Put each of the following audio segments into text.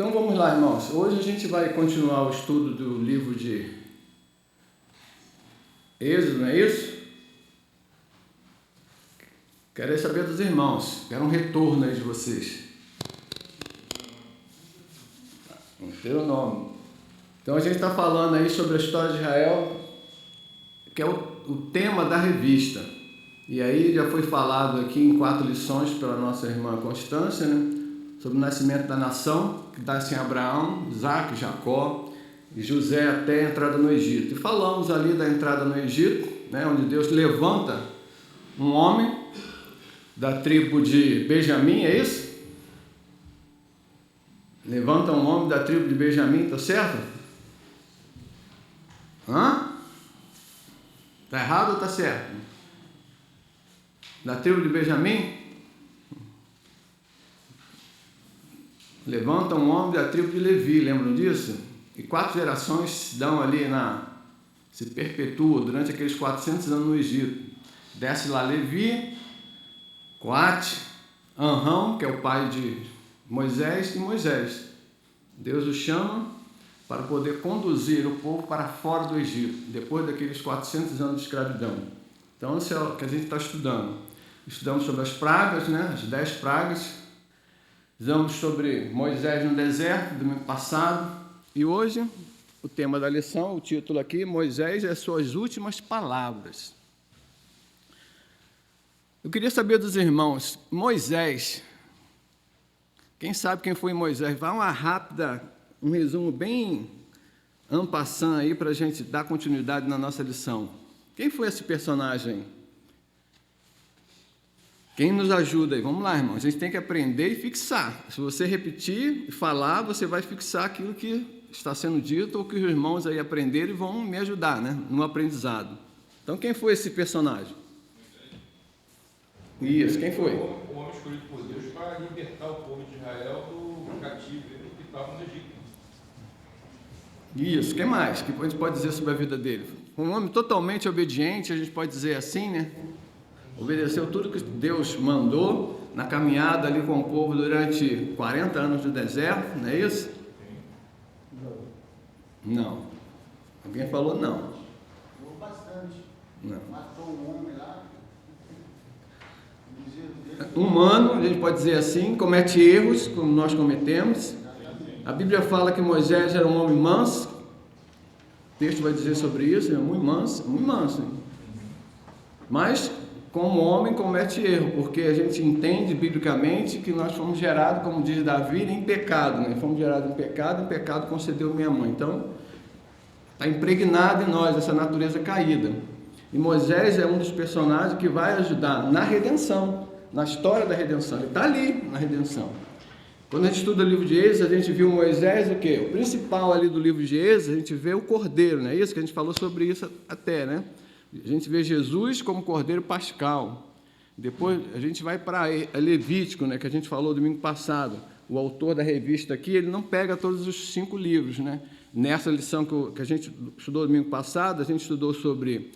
Então vamos lá, irmãos. Hoje a gente vai continuar o estudo do livro de Êxodo, não é isso? Quero saber dos irmãos. Quero um retorno aí de vocês. Não sei o nome. Então a gente está falando aí sobre a história de Israel, que é o tema da revista. E aí já foi falado aqui em 4 lições pela nossa irmã Constância, né? Sobre o nascimento da nação, que dá-se em Abraão, Isaac, Jacó e José até a entrada no Egito. E falamos ali da entrada no Egito, né? Onde Deus levanta um homem da tribo de Benjamim, é isso? Levanta um homem da tribo de Benjamim, tá certo? Tá errado ou tá certo? Da tribo de Benjamim? Levanta um homem da tribo de Levi, lembram disso? E 4 gerações se dão ali se perpetuam durante aqueles 400 anos no Egito. Desce lá Levi, Coate, Amrão, que é o pai de Moisés, e Moisés. Deus o chama para poder conduzir o povo para fora do Egito, depois daqueles 400 anos de escravidão. Então, isso é o que a gente está estudando. Estudamos sobre as pragas, né? As 10 pragas. Estudamos sobre Moisés no deserto, domingo passado. E hoje, o tema da lição, o título aqui, Moisés e as suas últimas palavras. Eu queria saber dos irmãos, Moisés, quem sabe quem foi Moisés? Vai um resumo bem en passant aí para a gente dar continuidade na nossa lição. Quem foi esse personagem? Quem nos ajuda aí? Vamos lá, irmão. A gente tem que aprender e fixar. Se você repetir e falar, você vai fixar aquilo que está sendo dito ou que os irmãos aí aprenderam e vão me ajudar, né, no aprendizado. Então, quem foi esse personagem? Isso, quem foi? O homem escolhido por Deus para libertar o povo de Israel do cativeiro que estava no Egito. Isso, quem mais? O que a gente pode dizer sobre a vida dele? Um homem totalmente obediente, a gente pode dizer assim, né? Obedeceu tudo que Deus mandou na caminhada ali com o povo durante 40 anos no deserto, não é isso? Não. Alguém falou não. Falou bastante. Não. Matou um homem lá. Humano, a gente pode dizer assim, comete erros, como nós cometemos. A Bíblia fala que Moisés era um homem manso. O texto vai dizer sobre isso, é muito manso. Hein? Mas, como homem, comete erro, porque a gente entende biblicamente que nós fomos gerados, como diz Davi, em pecado, né? Fomos gerados em pecado concedeu minha mãe. Então, está impregnado em nós essa natureza caída. E Moisés é um dos personagens que vai ajudar na redenção, na história da redenção. Ele está ali na redenção. Quando a gente estuda o livro de Êxodo, a gente viu Moisés, o quê? O principal ali do livro de Êxodo, a gente vê o cordeiro, não é isso? Que a gente falou sobre isso até, né? A gente vê Jesus como cordeiro pascal. Depois a gente vai para Levítico, né? Que a gente falou domingo passado. O autor da revista aqui, ele não pega todos os 5 livros, né? Nessa lição que a gente estudou domingo passado, a gente estudou sobre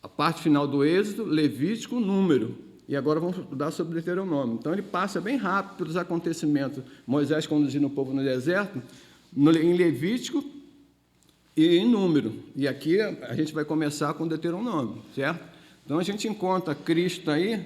a parte final do Êxodo, Levítico, Número. E agora vamos estudar sobre Deuteronômio. Então ele passa bem rápido pelos acontecimentos. Moisés conduzindo o povo no deserto, em Levítico e em Número. E aqui a gente vai começar com Deuteronômio, certo? Então a gente encontra Cristo aí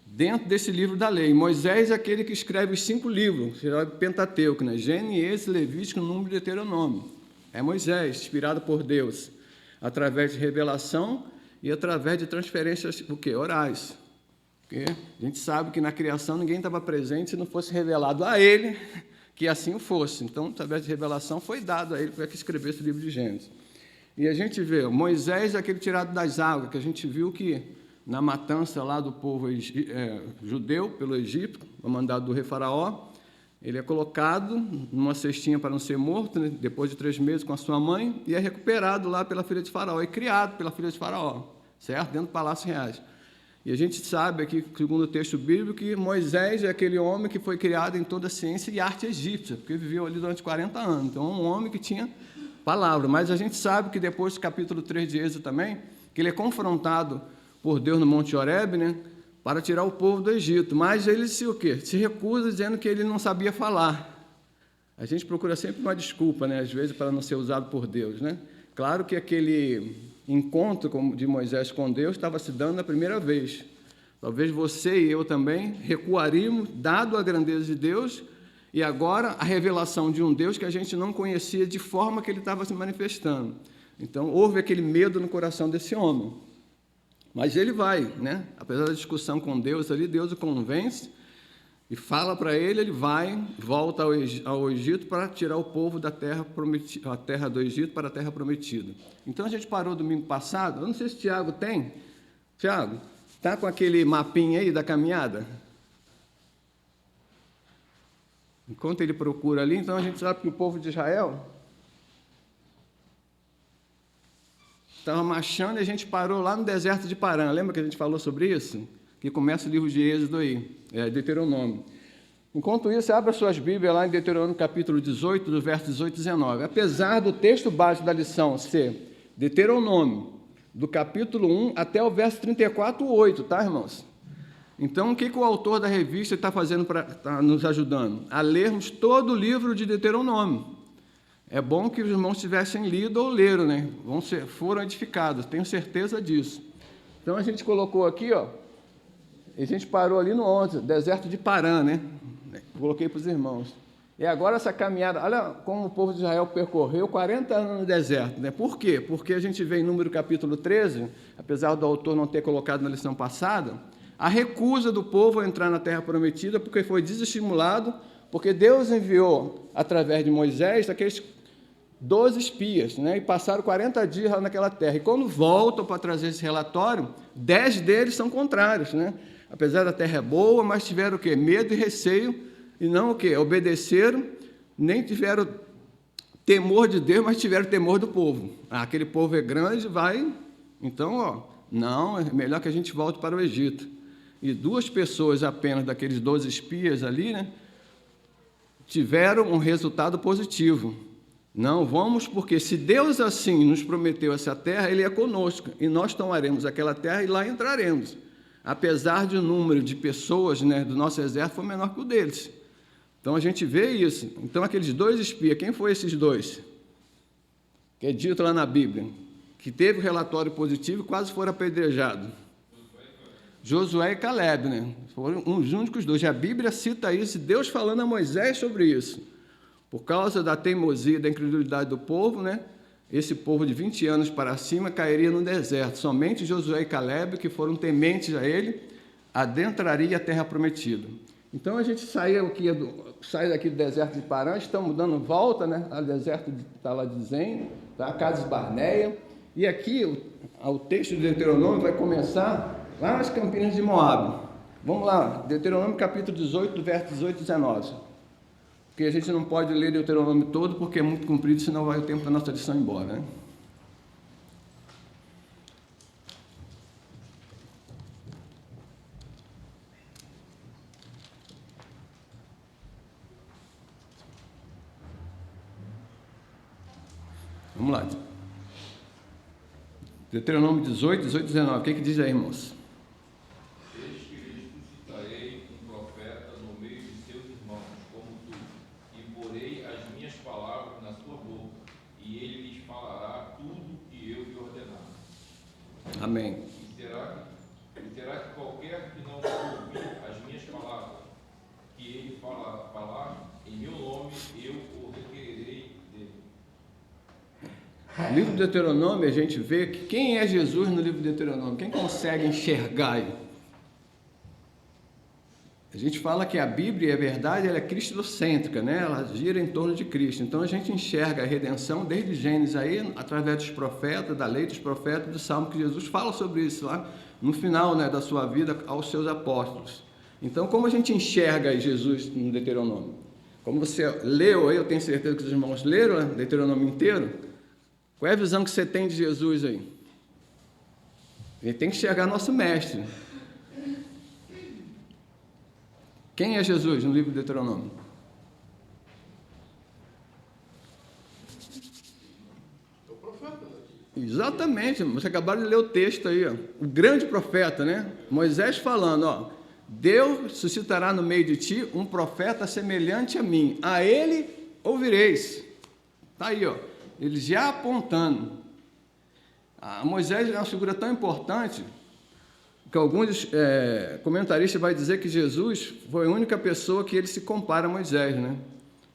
dentro desse livro da lei. Moisés é aquele que escreve os 5 livros, será o Pentateuco, né? Gênesis, Levítico, Número e Deuteronômio. É Moisés, inspirado por Deus, através de revelação e através de transferências orais. Porque a gente sabe que na criação ninguém estava presente se não fosse revelado a ele que assim o fosse. Então, através de revelação, foi dado a ele para que escrevesse o livro de Gênesis. E a gente vê, Moisés é aquele tirado das águas, que a gente viu que na matança lá do povo judeu pelo Egito, o mandado do rei Faraó, ele é colocado numa cestinha para não ser morto, né, depois de 3 meses com a sua mãe, e é recuperado lá pela filha de Faraó, e criado pela filha de Faraó, certo? Dentro do palácio reais. E a gente sabe aqui, segundo o texto bíblico, que Moisés é aquele homem que foi criado em toda a ciência e arte egípcia, porque viveu ali durante 40 anos. Então, um homem que tinha palavra. Mas a gente sabe que depois do capítulo 3 de Êxodo também, que ele é confrontado por Deus no Monte Horebe, né, para tirar o povo do Egito. Mas ele se recusa, dizendo que ele não sabia falar. A gente procura sempre uma desculpa, né? Às vezes, para não ser usado por Deus, né? Claro que aquele encontro de Moisés com Deus estava se dando a primeira vez. Talvez você e eu também recuaríamos, dado a grandeza de Deus, e agora a revelação de um Deus que a gente não conhecia de forma que ele estava se manifestando. Então, houve aquele medo no coração desse homem. Mas ele vai, né? Apesar da discussão com Deus ali, Deus o convence e fala para ele, ele vai, volta ao Egito para tirar o povo da terra prometida, a terra do Egito para a terra prometida. Então, a gente parou domingo passado, eu não sei se o Tiago tem. Tiago, está com aquele mapinha aí da caminhada? Enquanto ele procura ali, então a gente sabe que o povo de Israel estava marchando e a gente parou lá no deserto de Parã. Lembra que a gente falou sobre isso? Que começa o livro de Êxodo aí, Deuteronômio. Enquanto isso, abra suas Bíblias lá em Deuteronômio capítulo 18, do verso 18 e 19. Apesar do texto básico da lição ser Deuteronômio, do capítulo 1 até o verso 34, 8, tá, irmãos? Então, o que o autor da revista está fazendo está nos ajudando? A lermos todo o livro de Deuteronômio. É bom que os irmãos tivessem lido ou leram, né? Foram edificados, tenho certeza disso. Então, a gente colocou aqui, ó, a gente parou ali no 11, deserto de Parã, né? Coloquei para os irmãos. E agora essa caminhada, olha como o povo de Israel percorreu 40 anos no deserto, né? Por quê? Porque a gente vê em Número capítulo 13, apesar do autor não ter colocado na lição passada, a recusa do povo a entrar na terra prometida, porque foi desestimulado, porque Deus enviou, através de Moisés, aqueles 12 espias, né? E passaram 40 dias lá naquela terra. E quando voltam para trazer esse relatório, 10 deles são contrários, né? Apesar da terra é boa, mas tiveram o quê? Medo e receio, e não o quê? Obedeceram, nem tiveram temor de Deus, mas tiveram temor do povo. Aquele povo é grande, vai... Então, ó, não, é melhor que a gente volte para o Egito. E 2 pessoas apenas daqueles 12 espias ali, né, tiveram um resultado positivo. Não vamos, porque se Deus assim nos prometeu essa terra, Ele é conosco, e nós tomaremos aquela terra e lá entraremos. Apesar de o número de pessoas, né, do nosso exército foi menor que o deles. Então, a gente vê isso. Então, aqueles 2 espias, quem foram esses 2? Que é dito lá na Bíblia, que teve o relatório positivo e quase foram apedrejados. Josué e Caleb, né? Foram os únicos 2. A Bíblia cita isso, Deus falando a Moisés sobre isso. Por causa da teimosia, da incredulidade do povo, né? Esse povo de 20 anos para cima cairia no deserto. Somente Josué e Caleb, que foram tementes a ele, adentraria a terra prometida. Então, a gente sai daqui do deserto de Parã, estamos dando volta, né? Ao deserto está lá de Zem, tá? Cades Barneia. E aqui, o texto de Deuteronômio vai começar lá nas Campinas de Moabe. Vamos lá, Deuteronômio capítulo 18, do verso 18 e 19. Porque a gente não pode ler Deuteronômio todo, porque é muito comprido, senão vai o tempo da nossa lição embora, né? Vamos lá. Deuteronômio 18, 18 e 19. O que diz aí, irmãos? Eis que lhes suscitarei um profeta no meio de seus irmãos, como tu, e porei as minhas palavras na sua boca, e ele lhes falará tudo que eu lhe ordenar. Amém. E terá que qualquer que não ouvir as minhas palavras, que ele falar em meu nome, eu o requererei dele. No livro de Deuteronômio, a gente vê que quem é Jesus no livro de Deuteronômio? Quem consegue enxergar ele? A gente fala que a Bíblia, é verdade, ela é cristocêntrica, né? Ela gira em torno de Cristo. Então, a gente enxerga a redenção desde Gênesis aí, através dos profetas, da lei dos profetas, do Salmo, que Jesus fala sobre isso lá no final, né, da sua vida aos seus apóstolos. Então, como a gente enxerga Jesus no Deuteronômio? Como você leu aí, eu tenho certeza que os irmãos leram, né, o Deuteronômio inteiro. Qual é a visão que você tem de Jesus aí? Ele tem que enxergar nosso mestre. Quem é Jesus no livro de Deuteronômio? É o profeta. Exatamente, você acabaram de ler o texto aí, ó. O grande profeta, né? Moisés falando, ó, Deus suscitará no meio de ti um profeta semelhante a mim. A ele ouvireis. Está aí, ó, ele já apontando. Moisés é uma figura tão importante que alguns comentaristas vão dizer que Jesus foi a única pessoa que ele se compara a Moisés, né?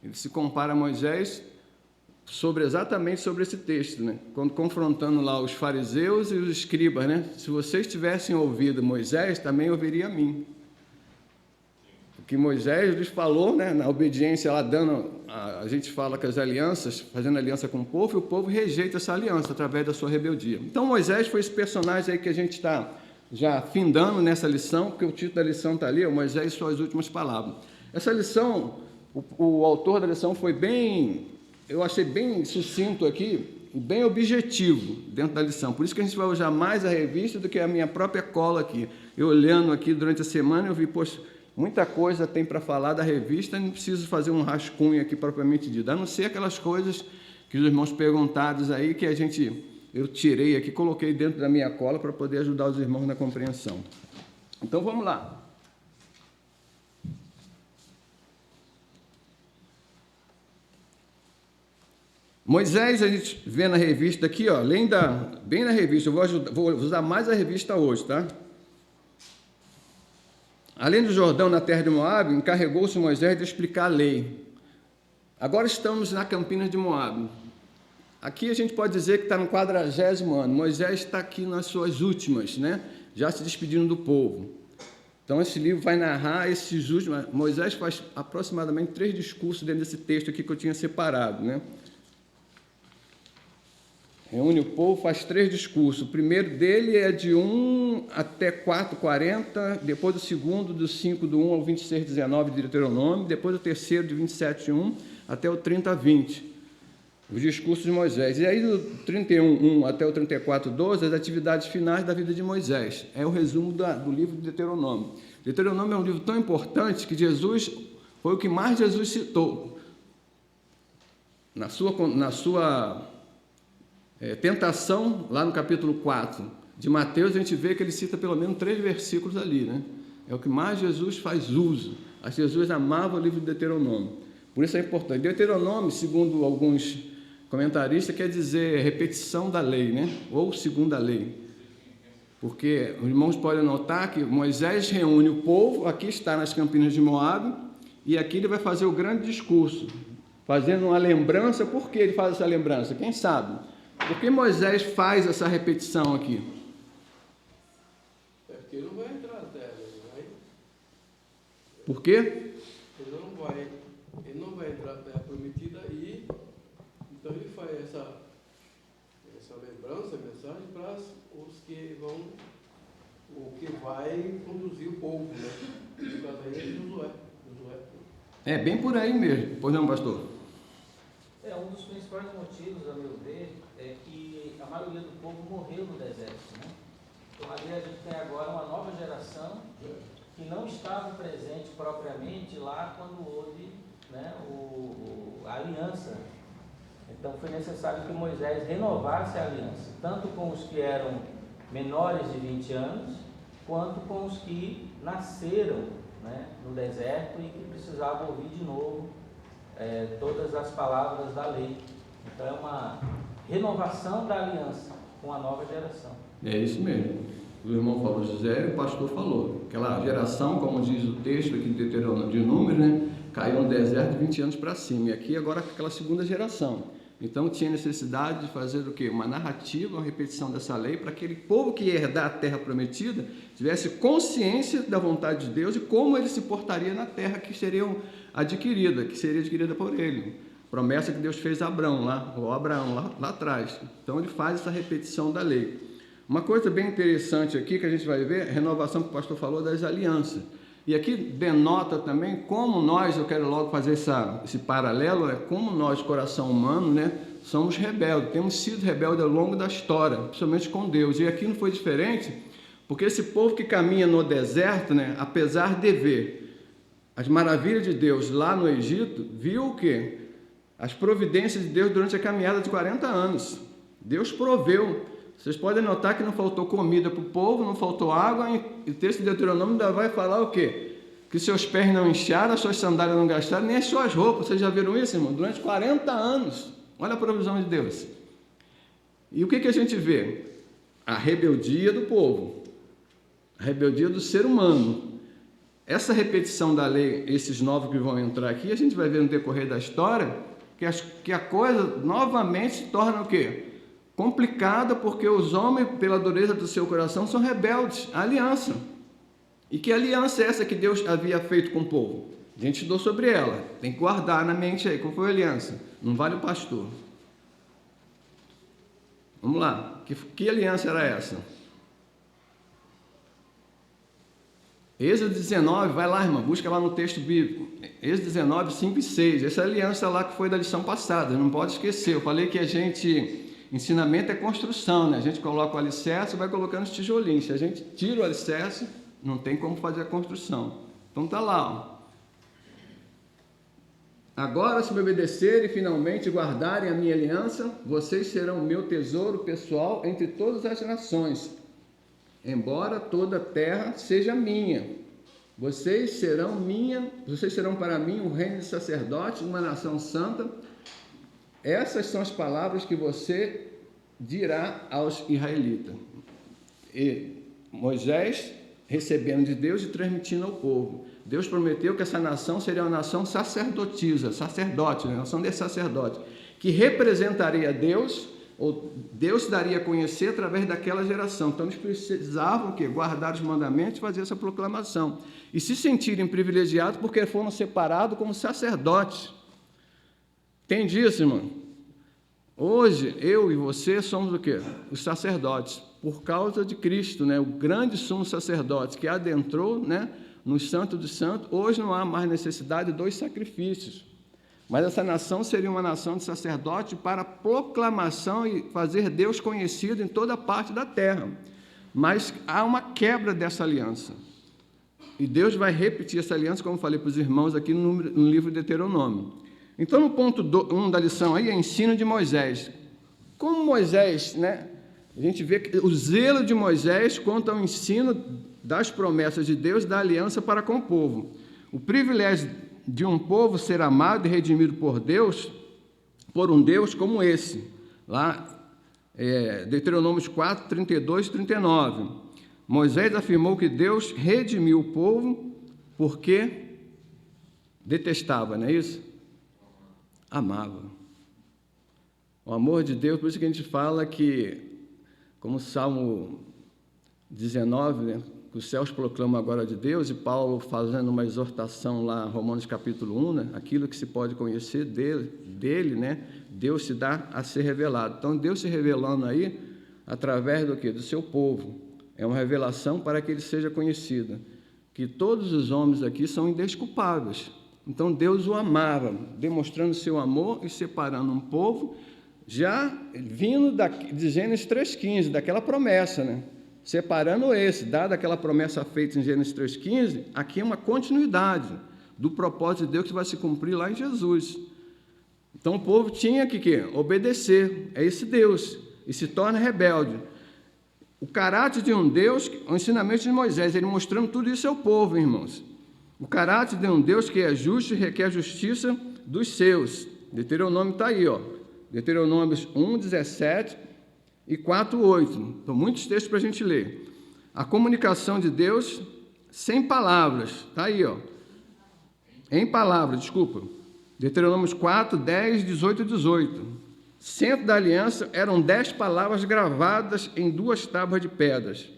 Ele se compara a Moisés exatamente sobre esse texto, né? Quando confrontando lá os fariseus e os escribas, né? Se vocês tivessem ouvido Moisés, também ouviria a mim. Porque Moisés lhes falou, né, na obediência lá, a gente fala que as alianças, fazendo aliança com o povo rejeita essa aliança através da sua rebeldia. Então Moisés foi esse personagem aí que a gente está já findando nessa lição, porque o título da lição está ali, Moisés e suas últimas palavras. Essa lição, o autor da lição foi eu achei bem sucinto aqui, e bem objetivo dentro da lição. Por isso que a gente vai usar mais a revista do que a minha própria cola aqui. Eu olhando aqui durante a semana, eu vi, poxa, muita coisa tem para falar da revista, não preciso fazer um rascunho aqui propriamente dito, a não ser aquelas coisas que os irmãos perguntados aí, que eu tirei aqui, coloquei dentro da minha cola para poder ajudar os irmãos na compreensão. Então vamos lá. Moisés, a gente vê na revista aqui, ó, bem na revista, eu vou usar mais a revista hoje, tá? Além do Jordão, na terra de Moabe, encarregou-se Moisés de explicar a lei. Agora estamos na Campinas de Moabe. Aqui a gente pode dizer que está no 40º ano. Moisés está aqui nas suas últimas, né? Já se despedindo do povo. Então esse livro vai narrar esses últimos. Moisés faz aproximadamente 3 discursos dentro desse texto aqui que eu tinha separado, né? Reúne o povo, faz 3 discursos. O primeiro dele é de 1 até 4:40, depois do segundo, do 5:1 ao 26:19 de Deuteronômio, depois do terceiro, de 27:1 até o 30:20, os discursos de Moisés. E aí do 31:1 até o 34:12, as atividades finais da vida de Moisés. É o resumo do livro de Deuteronômio. Deuteronômio é um livro tão importante que foi o que mais Jesus citou. Na sua tentação, lá no capítulo 4 de Mateus, a gente vê que ele cita pelo menos 3 versículos ali, né? É o que mais Jesus faz uso. Jesus amava o livro de Deuteronômio. Por isso é importante. Deuteronômio, segundo alguns comentaristas, quer dizer repetição da lei, né? Ou segunda lei. Porque os irmãos podem notar que Moisés reúne o povo, aqui está nas Campinas de Moabe, e aqui ele vai fazer o grande discurso, fazendo uma lembrança. Por que ele faz essa lembrança? Quem sabe? Por que Moisés faz essa repetição aqui? É porque ele não vai entrar na terra, vai. Por quê? Ele não vai entrar na terra prometida e então ele faz essa lembrança, mensagem para os que vai conduzir o povo, né? No caso aí é Josué. É bem por aí mesmo, pois não, pastor? Um dos principais motivos, a meu ver, é que a maioria do povo morreu no deserto, né? Então ali a gente tem agora uma nova geração que não estava presente propriamente lá quando houve, né, a aliança. Então foi necessário que Moisés renovasse a aliança, tanto com os que eram menores de 20 anos, quanto com os que nasceram, né, no deserto e que precisavam ouvir de novo todas as palavras da lei. Então é uma renovação da aliança com a nova geração. É isso mesmo. O irmão falou José, o pastor falou. Aquela geração, como diz o texto aqui de Deuteronômio, de Números, né, caiu no deserto de 20 anos para cima. E aqui agora aquela segunda geração. Então tinha necessidade de fazer o quê? Uma narrativa, uma repetição dessa lei, para aquele povo que ia herdar a terra prometida tivesse consciência da vontade de Deus e como ele se portaria na terra que seria adquirida por ele. Promessa que Deus fez a Abraão lá atrás. Então ele faz essa repetição da lei. Uma coisa bem interessante aqui que a gente vai ver, a renovação que o pastor falou das alianças. E aqui denota também como nós, eu quero logo fazer esse paralelo, como nós, coração humano, né, somos rebeldes, temos sido rebeldes ao longo da história, principalmente com Deus. E aqui não foi diferente, porque esse povo que caminha no deserto, né, apesar de ver as maravilhas de Deus lá no Egito, viu o quê? As providências de Deus durante a caminhada de 40 anos. Deus proveu. Vocês podem notar que não faltou comida para o povo, não faltou água, e o texto de Deuteronômio ainda vai falar o quê? que seus pés não incharam, as suas sandálias não gastaram, nem as suas roupas. Vocês já viram isso, irmão? Durante 40 anos. Olha a provisão de Deus. E o que a gente vê? A rebeldia do povo, a rebeldia do ser humano. Essa repetição da lei, esses 9 que vão entrar aqui, a gente vai ver no decorrer da história, que a coisa novamente se torna o quê? Complicada, porque os homens, pela dureza do seu coração, são rebeldes à aliança. E que aliança é essa que Deus havia feito com o povo? A gente estudou sobre ela, tem que guardar na mente aí, qual foi a aliança? Não vale o pastor. Vamos lá, que aliança era essa? Êxodo 19, vai lá, irmão, busca lá no texto bíblico. Êxodo 19, 5 e 6. Essa aliança lá que foi da lição passada, não pode esquecer. Eu falei que ensinamento é construção, né? A gente coloca o alicerce e vai colocando os tijolinhos. Se a gente tira o alicerce, não tem como fazer a construção. Então tá lá, ó. Agora, se me obedecerem e finalmente guardarem a minha aliança, vocês serão o meu tesouro pessoal entre todas as nações. Embora toda a terra seja minha, vocês serão para mim um reino de sacerdotes, uma nação santa. Essas são as palavras que você dirá aos israelitas. E Moisés recebendo de Deus e transmitindo ao povo. Deus prometeu que essa nação seria uma nação sacerdotisa, sacerdote, né? Nação de sacerdote, que representaria Deus, ou Deus daria a conhecer através daquela geração. Então eles precisavam guardar os mandamentos e fazer essa proclamação. E se sentirem privilegiados porque foram separados como sacerdotes. Entende isso, irmão? Hoje, eu e você somos o quê? Os sacerdotes, por causa de Cristo, né? O grande sumo sacerdote que adentrou, né, no Santo dos Santos. Hoje não há mais necessidade dos sacrifícios. Mas essa nação seria uma nação de sacerdote para proclamação e fazer Deus conhecido em toda parte da terra. Mas há uma quebra dessa aliança. E Deus vai repetir essa aliança, como falei para os irmãos aqui no livro de Deuteronômio. Então, no ponto 1 da lição aí, é ensino de Moisés. Como Moisés, né? A gente vê que o zelo de Moisés quanto ao ensino das promessas de Deus, da aliança para com o povo. O privilégio de um povo ser amado e redimido por Deus, por um Deus como esse. Lá, Deuteronômio 4, 32 e 39. Moisés afirmou que Deus redimiu o povo porque detestava, não é isso? Amava. O amor de Deus, por isso que a gente fala que, como o Salmo 19, né, que os céus proclamam a glória de Deus, e Paulo fazendo uma exortação lá, Romanos capítulo 1, né, aquilo que se pode conhecer dele, né, Deus se dá a ser revelado. Então, Deus se revelando aí, através do quê? Do seu povo. É uma revelação para que ele seja conhecido. Que todos os homens aqui são indesculpáveis. Então, Deus o amava, demonstrando seu amor e separando um povo, já vindo de Gênesis 3,15, daquela promessa, né? Separando dada aquela promessa feita em Gênesis 3,15, aqui é uma continuidade do propósito de Deus que vai se cumprir lá em Jesus. Então, o povo tinha que obedecer a esse Deus e se torna rebelde. O caráter de um Deus, o ensinamento de Moisés, ele mostrando tudo isso ao povo, irmãos. O caráter de um Deus que é justo e requer justiça dos seus. Deuteronômio está aí, ó. Deuteronômios 1, 17 e 4, 8. Então, muitos textos para a gente ler. A comunicação de Deus sem palavras. Está aí, ó. Em palavras, desculpa. Deuteronômios 4, 10, 18 e 18. Centro da aliança eram 10 palavras gravadas em 2 tábuas de pedras.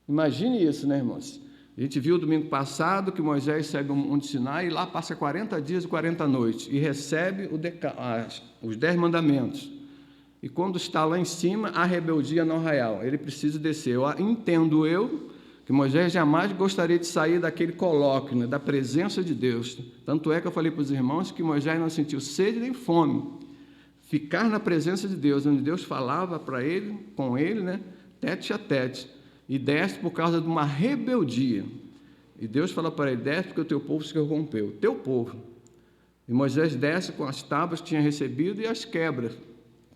Imagine isso, né, irmãos? A gente viu domingo passado que Moisés segue o Monte Sinai e lá passa 40 dias e 40 noites e recebe os 10 mandamentos. E quando está lá em cima, a rebeldia no arraial. Ele precisa descer. Entendo eu que Moisés jamais gostaria de sair daquele colóquio, né, da presença de Deus. Tanto é que eu falei para os irmãos que Moisés não sentiu sede nem fome. Ficar na presença de Deus, onde Deus falava para ele, com ele, né, tete a tete. E desce por causa de uma rebeldia. E Deus fala para ele, desce porque o teu povo se corrompeu. O teu povo. E Moisés desce com as tábuas que tinha recebido e as quebra.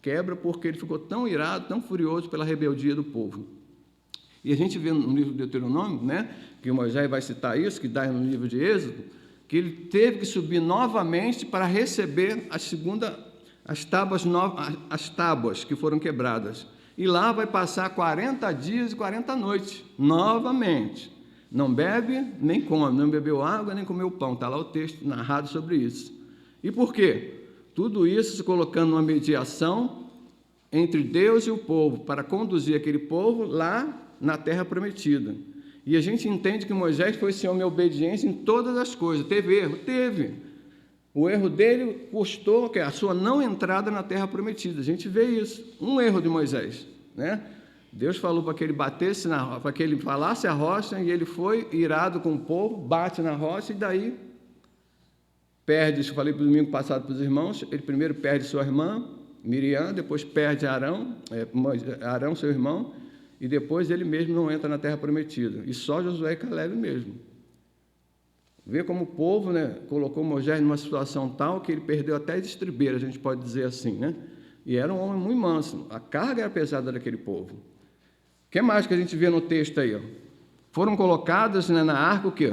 Quebra porque ele ficou tão irado, tão furioso pela rebeldia do povo. E a gente vê no livro de Deuteronômio, né, que Moisés vai citar isso, que dá no livro de Êxodo, que ele teve que subir novamente para receber as tábuas que foram quebradas. E lá vai passar 40 dias e 40 noites, novamente. Não bebe, nem come, não bebeu água, nem comeu pão. Está lá o texto narrado sobre isso. E por quê? Tudo isso se colocando numa mediação entre Deus e o povo, para conduzir aquele povo lá na terra prometida. E a gente entende que Moisés foi esse homem obediente em todas as coisas. Teve erro? Teve. O erro dele custou a sua não entrada na terra prometida. A gente vê isso. Um erro de Moisés, né? Deus falou para que ele batesse para que ele falasse a rocha, e ele foi irado com o povo, bate na rocha, e daí perde, eu falei no domingo passado para os irmãos, ele primeiro perde sua irmã, Miriam, depois perde Arão, seu irmão, e depois ele mesmo não entra na terra prometida, e só Josué e Caleb mesmo. Vê como o povo, né, colocou Moisés numa situação tal que ele perdeu até as estribeiras, a gente pode dizer assim, né? E era um homem muito manso, a carga era pesada daquele povo. O que mais que a gente vê no texto aí? Ó? Foram colocadas, né, na arca o quê?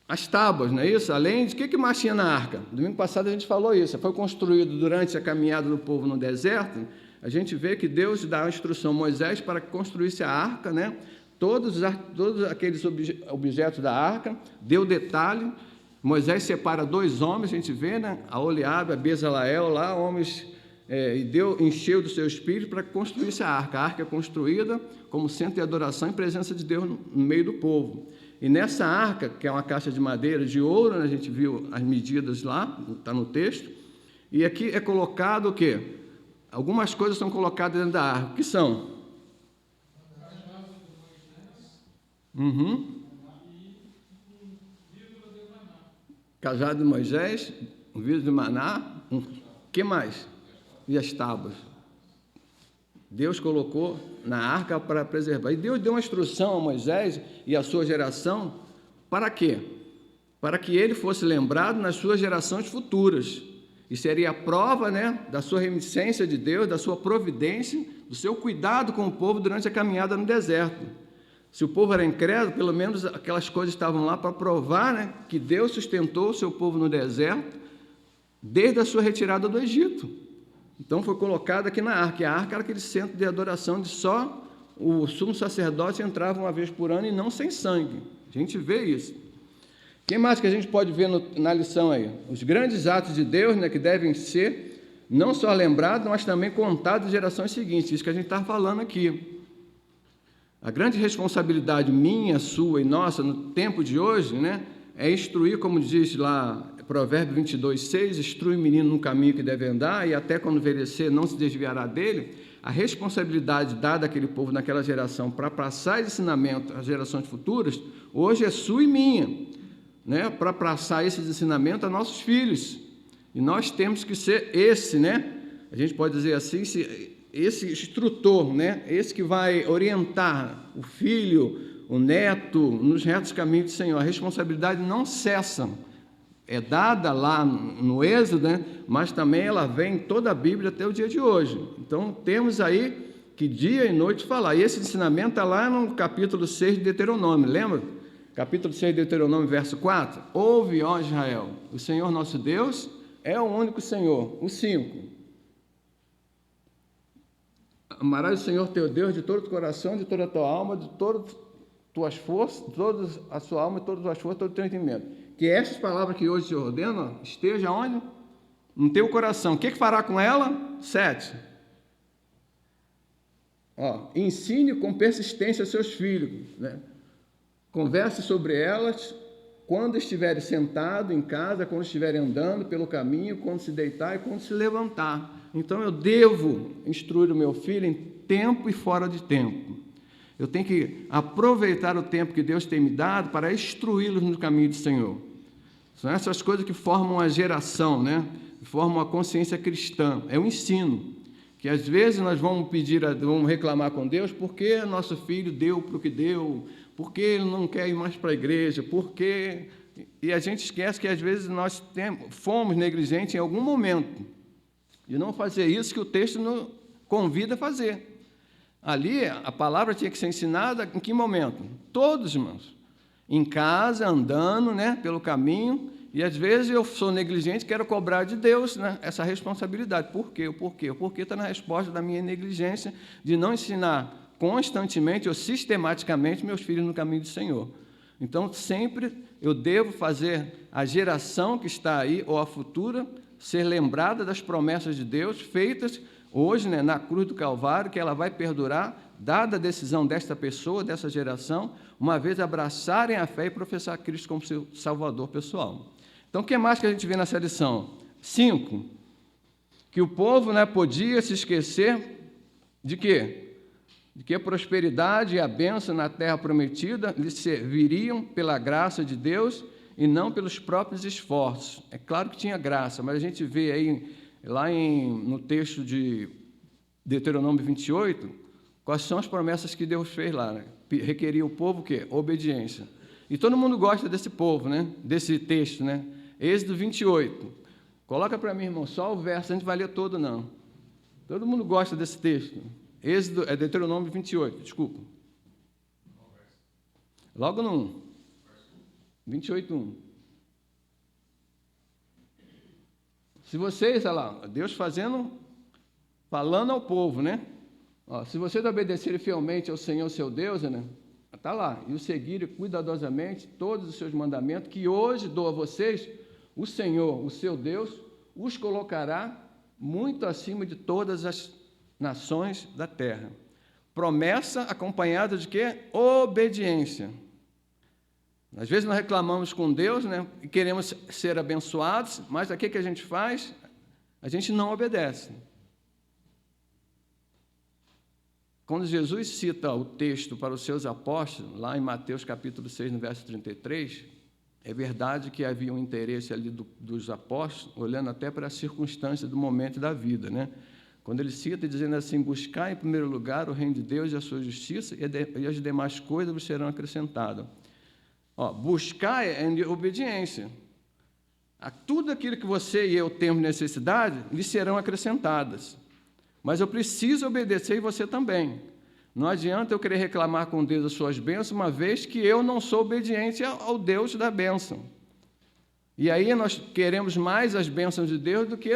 As tábuas, não é isso? Além de, o que mais tinha na arca? Domingo passado a gente falou isso, foi construído durante a caminhada do povo no deserto. A gente vê que Deus dá a instrução a Moisés para que construísse a arca, né? Todos aqueles objetos da arca, deu detalhe. Moisés separa 2 homens, a gente vê, né? A Oliabe, a Bezalael, lá, homens, e encheu do seu espírito para que construísse a arca. A arca é construída como centro de adoração e presença de Deus no meio do povo. E nessa arca, que é uma caixa de madeira de ouro, né? A gente viu as medidas lá, está no texto, e aqui é colocado o quê? Algumas coisas são colocadas dentro da arca. O que são? Cajado de Moisés, um vidro de maná, o que mais? E as tábuas. Deus colocou na arca para preservar. E Deus deu uma instrução a Moisés e a sua geração, para quê? Para que ele fosse lembrado nas suas gerações futuras. E seria a prova, né, da sua remitência de Deus, da sua providência, do seu cuidado com o povo durante a caminhada no deserto. Se o povo era incrédulo, pelo menos aquelas coisas estavam lá para provar, né, que Deus sustentou o seu povo no deserto desde a sua retirada do Egito. Então foi colocado aqui na arca. E a arca era aquele centro de adoração de só o sumo sacerdote entrava uma vez por ano e não sem sangue. A gente vê isso. O que mais que a gente pode ver na lição aí? Os grandes atos de Deus, né, que devem ser não só lembrados, mas também contados de gerações seguintes. Isso que a gente está falando aqui. A grande responsabilidade minha, sua e nossa no tempo de hoje, né, é instruir, como diz lá Provérbio 22:6, instrui o menino no caminho que deve andar e até quando envelhecer não se desviará dele. A responsabilidade dada àquele povo naquela geração para passar esse ensinamento às gerações futuras, hoje é sua e minha, né, para passar esses ensinamentos a nossos filhos. E nós temos que ser esse, né, a gente pode dizer assim, esse instrutor, né, esse que vai orientar o filho, o neto, nos retos caminhos do Senhor. A responsabilidade não cessa, é dada lá no Êxodo, né, mas também ela vem em toda a Bíblia até o dia de hoje. Então, temos aí que dia e noite falar. E esse ensinamento está lá no capítulo 6 de Deuteronômio, lembra? Capítulo 6 de Deuteronômio, verso 4. Ouve, ó Israel, o Senhor nosso Deus é o único Senhor. O 5. Amarás o Senhor teu Deus de todo o teu coração, de toda a tua alma, de todas as tuas forças, toda a sua alma, de todas as tuas forças, todo o teu entendimento. Que estas palavras que hoje te ordeno, esteja onde? No teu coração. O que fará com ela? 7. Ensine com persistência seus filhos, né? Converse sobre elas quando estiverem sentado em casa, quando estiverem andando pelo caminho, quando se deitar e quando se levantar. Então, eu devo instruir o meu filho em tempo e fora de tempo. Eu tenho que aproveitar o tempo que Deus tem me dado para instruí-los no caminho do Senhor. São essas coisas que formam a geração, né? Formam a consciência cristã. É o ensino. Que às vezes nós vamos vamos reclamar com Deus porque nosso filho deu para o que deu, porque ele não quer ir mais para a igreja, porque... E a gente esquece que às vezes nós fomos negligentes em algum momento. E não fazer isso que o texto nos convida a fazer. Ali, a palavra tinha que ser ensinada em que momento? Todos, irmãos. Em casa, andando, né, pelo caminho, e às vezes eu sou negligente, quero cobrar de Deus, né, essa responsabilidade. Por quê? O porquê? O porquê está na resposta da minha negligência de não ensinar constantemente ou sistematicamente meus filhos no caminho do Senhor. Então, sempre eu devo fazer a geração que está aí, ou a futura, ser lembrada das promessas de Deus feitas hoje, né, na cruz do Calvário, que ela vai perdurar, dada a decisão desta pessoa, dessa geração, uma vez abraçarem a fé e professar Cristo como seu Salvador pessoal. Então, o que mais que a gente vê nessa lição? 5, que o povo, né, podia se esquecer de quê? De que a prosperidade e a bênção na terra prometida lhes serviriam pela graça de Deus e não pelos próprios esforços. É claro que tinha graça, mas a gente vê aí, lá no texto de Deuteronômio 28, quais são as promessas que Deus fez lá, né? Requeria o povo o quê? Obediência. E todo mundo gosta desse povo, né? Desse texto, né? Êxodo 28. Coloca para mim, irmão, só o verso, a gente vai ler todo, não. Todo mundo gosta desse texto. Êxodo, é Deuteronômio 28, desculpa. Logo no 1. 28, 1. Se vocês, olha lá, Deus falando ao povo, né? Ó, se vocês obedecerem fielmente ao Senhor, seu Deus, né? Está lá, e o seguirem cuidadosamente todos os seus mandamentos, que hoje dou a vocês, o Senhor, o seu Deus, os colocará muito acima de todas as nações da terra. Promessa acompanhada de quê? Obediência. Às vezes nós reclamamos com Deus, né, e queremos ser abençoados, mas o que a gente faz? A gente não obedece. Quando Jesus cita o texto para os seus apóstolos, lá em Mateus capítulo 6, no verso 33, é verdade que havia um interesse ali dos apóstolos, olhando até para as circunstâncias do momento da vida, né? Quando ele cita, dizendo assim, buscar em primeiro lugar o reino de Deus e a sua justiça, e as demais coisas vos serão acrescentadas. Ó, buscar é obediência. A tudo aquilo que você e eu temos necessidade, lhes serão acrescentadas. Mas eu preciso obedecer e você também. Não adianta eu querer reclamar com Deus as suas bênçãos, uma vez que eu não sou obediente ao Deus da bênção. E aí nós queremos mais as bênçãos de Deus do que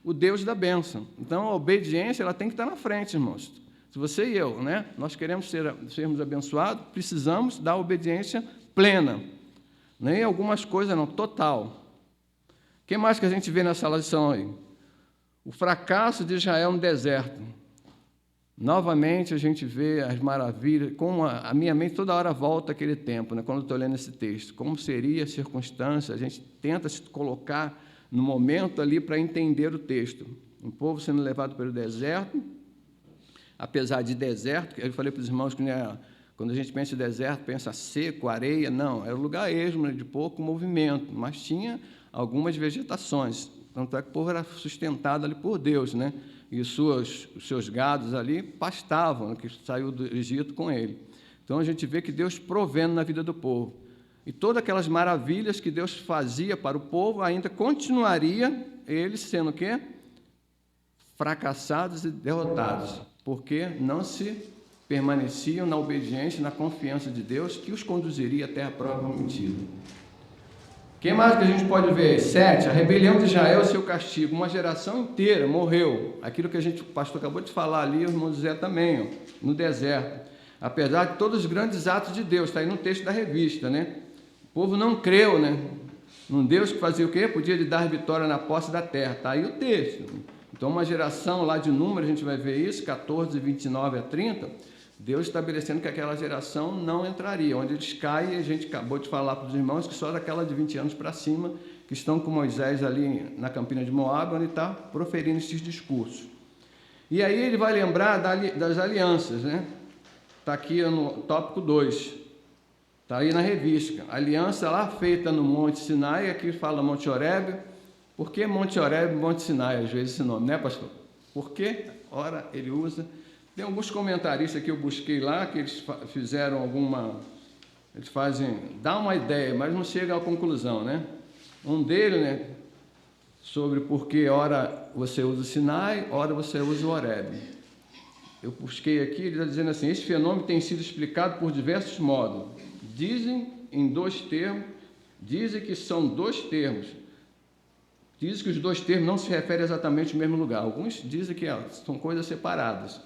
o Deus da bênção. Então, a obediência ela tem que estar na frente, irmãos. Se você e eu, né, nós queremos sermos abençoados, precisamos da obediência plena. Nem algumas coisas, não, total. O que mais que a gente vê nessa lição aí? O fracasso de Israel no deserto. Novamente a gente vê as maravilhas, como a minha mente toda hora volta àquele tempo, né, quando eu estou lendo esse texto. Como seria a circunstância, a gente tenta se colocar no momento ali para entender o texto. Um povo sendo levado pelo deserto, apesar de deserto, eu falei para os irmãos que quando a gente pensa em deserto, pensa seco, areia, não, era um lugar esmo, de pouco movimento, mas tinha algumas vegetações. Tanto é que o povo era sustentado ali por Deus, né? E os seus gados ali pastavam, que saiu do Egito com ele. Então a gente vê que Deus provendo na vida do povo. E todas aquelas maravilhas que Deus fazia para o povo, ainda continuaria eles sendo o quê? Fracassados e derrotados, porque não se permaneciam na obediência e na confiança de Deus, que os conduziria até a prova prometida. O que mais que a gente pode ver? 7, a rebelião de Israel e seu castigo. Uma geração inteira morreu. Aquilo que o pastor acabou de falar ali, o irmão José também, ó, no deserto. Apesar de todos os grandes atos de Deus, está aí no texto da revista, né? O povo não creu, né? Num Deus que fazia o quê? Podia lhe dar vitória na posse da terra. Está aí o texto. Então, uma geração lá de número, a gente vai ver isso, 14, 29 a 30, Deus estabelecendo que aquela geração não entraria. Onde eles caem, a gente acabou de falar para os irmãos que só daquela de 20 anos para cima, que estão com Moisés ali na campina de Moabe, onde está proferindo esses discursos. E aí ele vai lembrar das alianças, né? Está aqui no tópico 2, está aí na revista. Aliança lá feita no Monte Sinai, aqui fala Monte Horebe. Por que Monte Horebe e Monte Sinai, às vezes, esse nome, né, pastor? Por que? Ora, ele usa... Tem alguns comentaristas que eu busquei lá, que eles fizeram eles fazem, dá uma ideia, mas não chega à conclusão, né? Um deles, né, sobre por que ora você usa o Sinai, ora você usa o Horebe. eu busquei aqui, ele está dizendo assim: esse fenômeno tem sido explicado por diversos modos. Dizem em dois termos, dizem que são dois termos. Dizem que os dois termos não se referem exatamente ao mesmo lugar. Alguns dizem que são coisas separadas.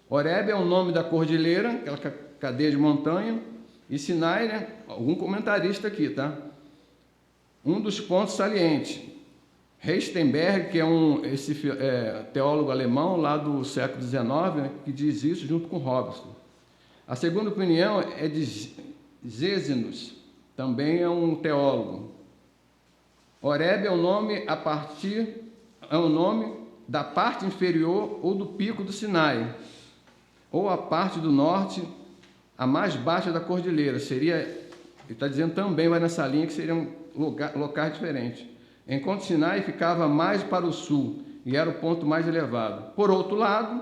Horebe é o nome da cordilheira, aquela cadeia de montanha, e Sinai, né? Algum comentarista aqui, tá? Um dos pontos salientes. Heisenberg, que é esse teólogo alemão lá do século XIX, né, que diz isso junto com Robson. A segunda opinião é de Zézenos, também é um teólogo. Horebe é o nome da parte inferior ou do pico do Sinai, ou a parte do norte, a mais baixa da cordilheira. Seria, ele está dizendo também, vai nessa linha, que seriam locais diferentes. Enquanto Sinai ficava mais para o sul e era o ponto mais elevado. Por outro lado,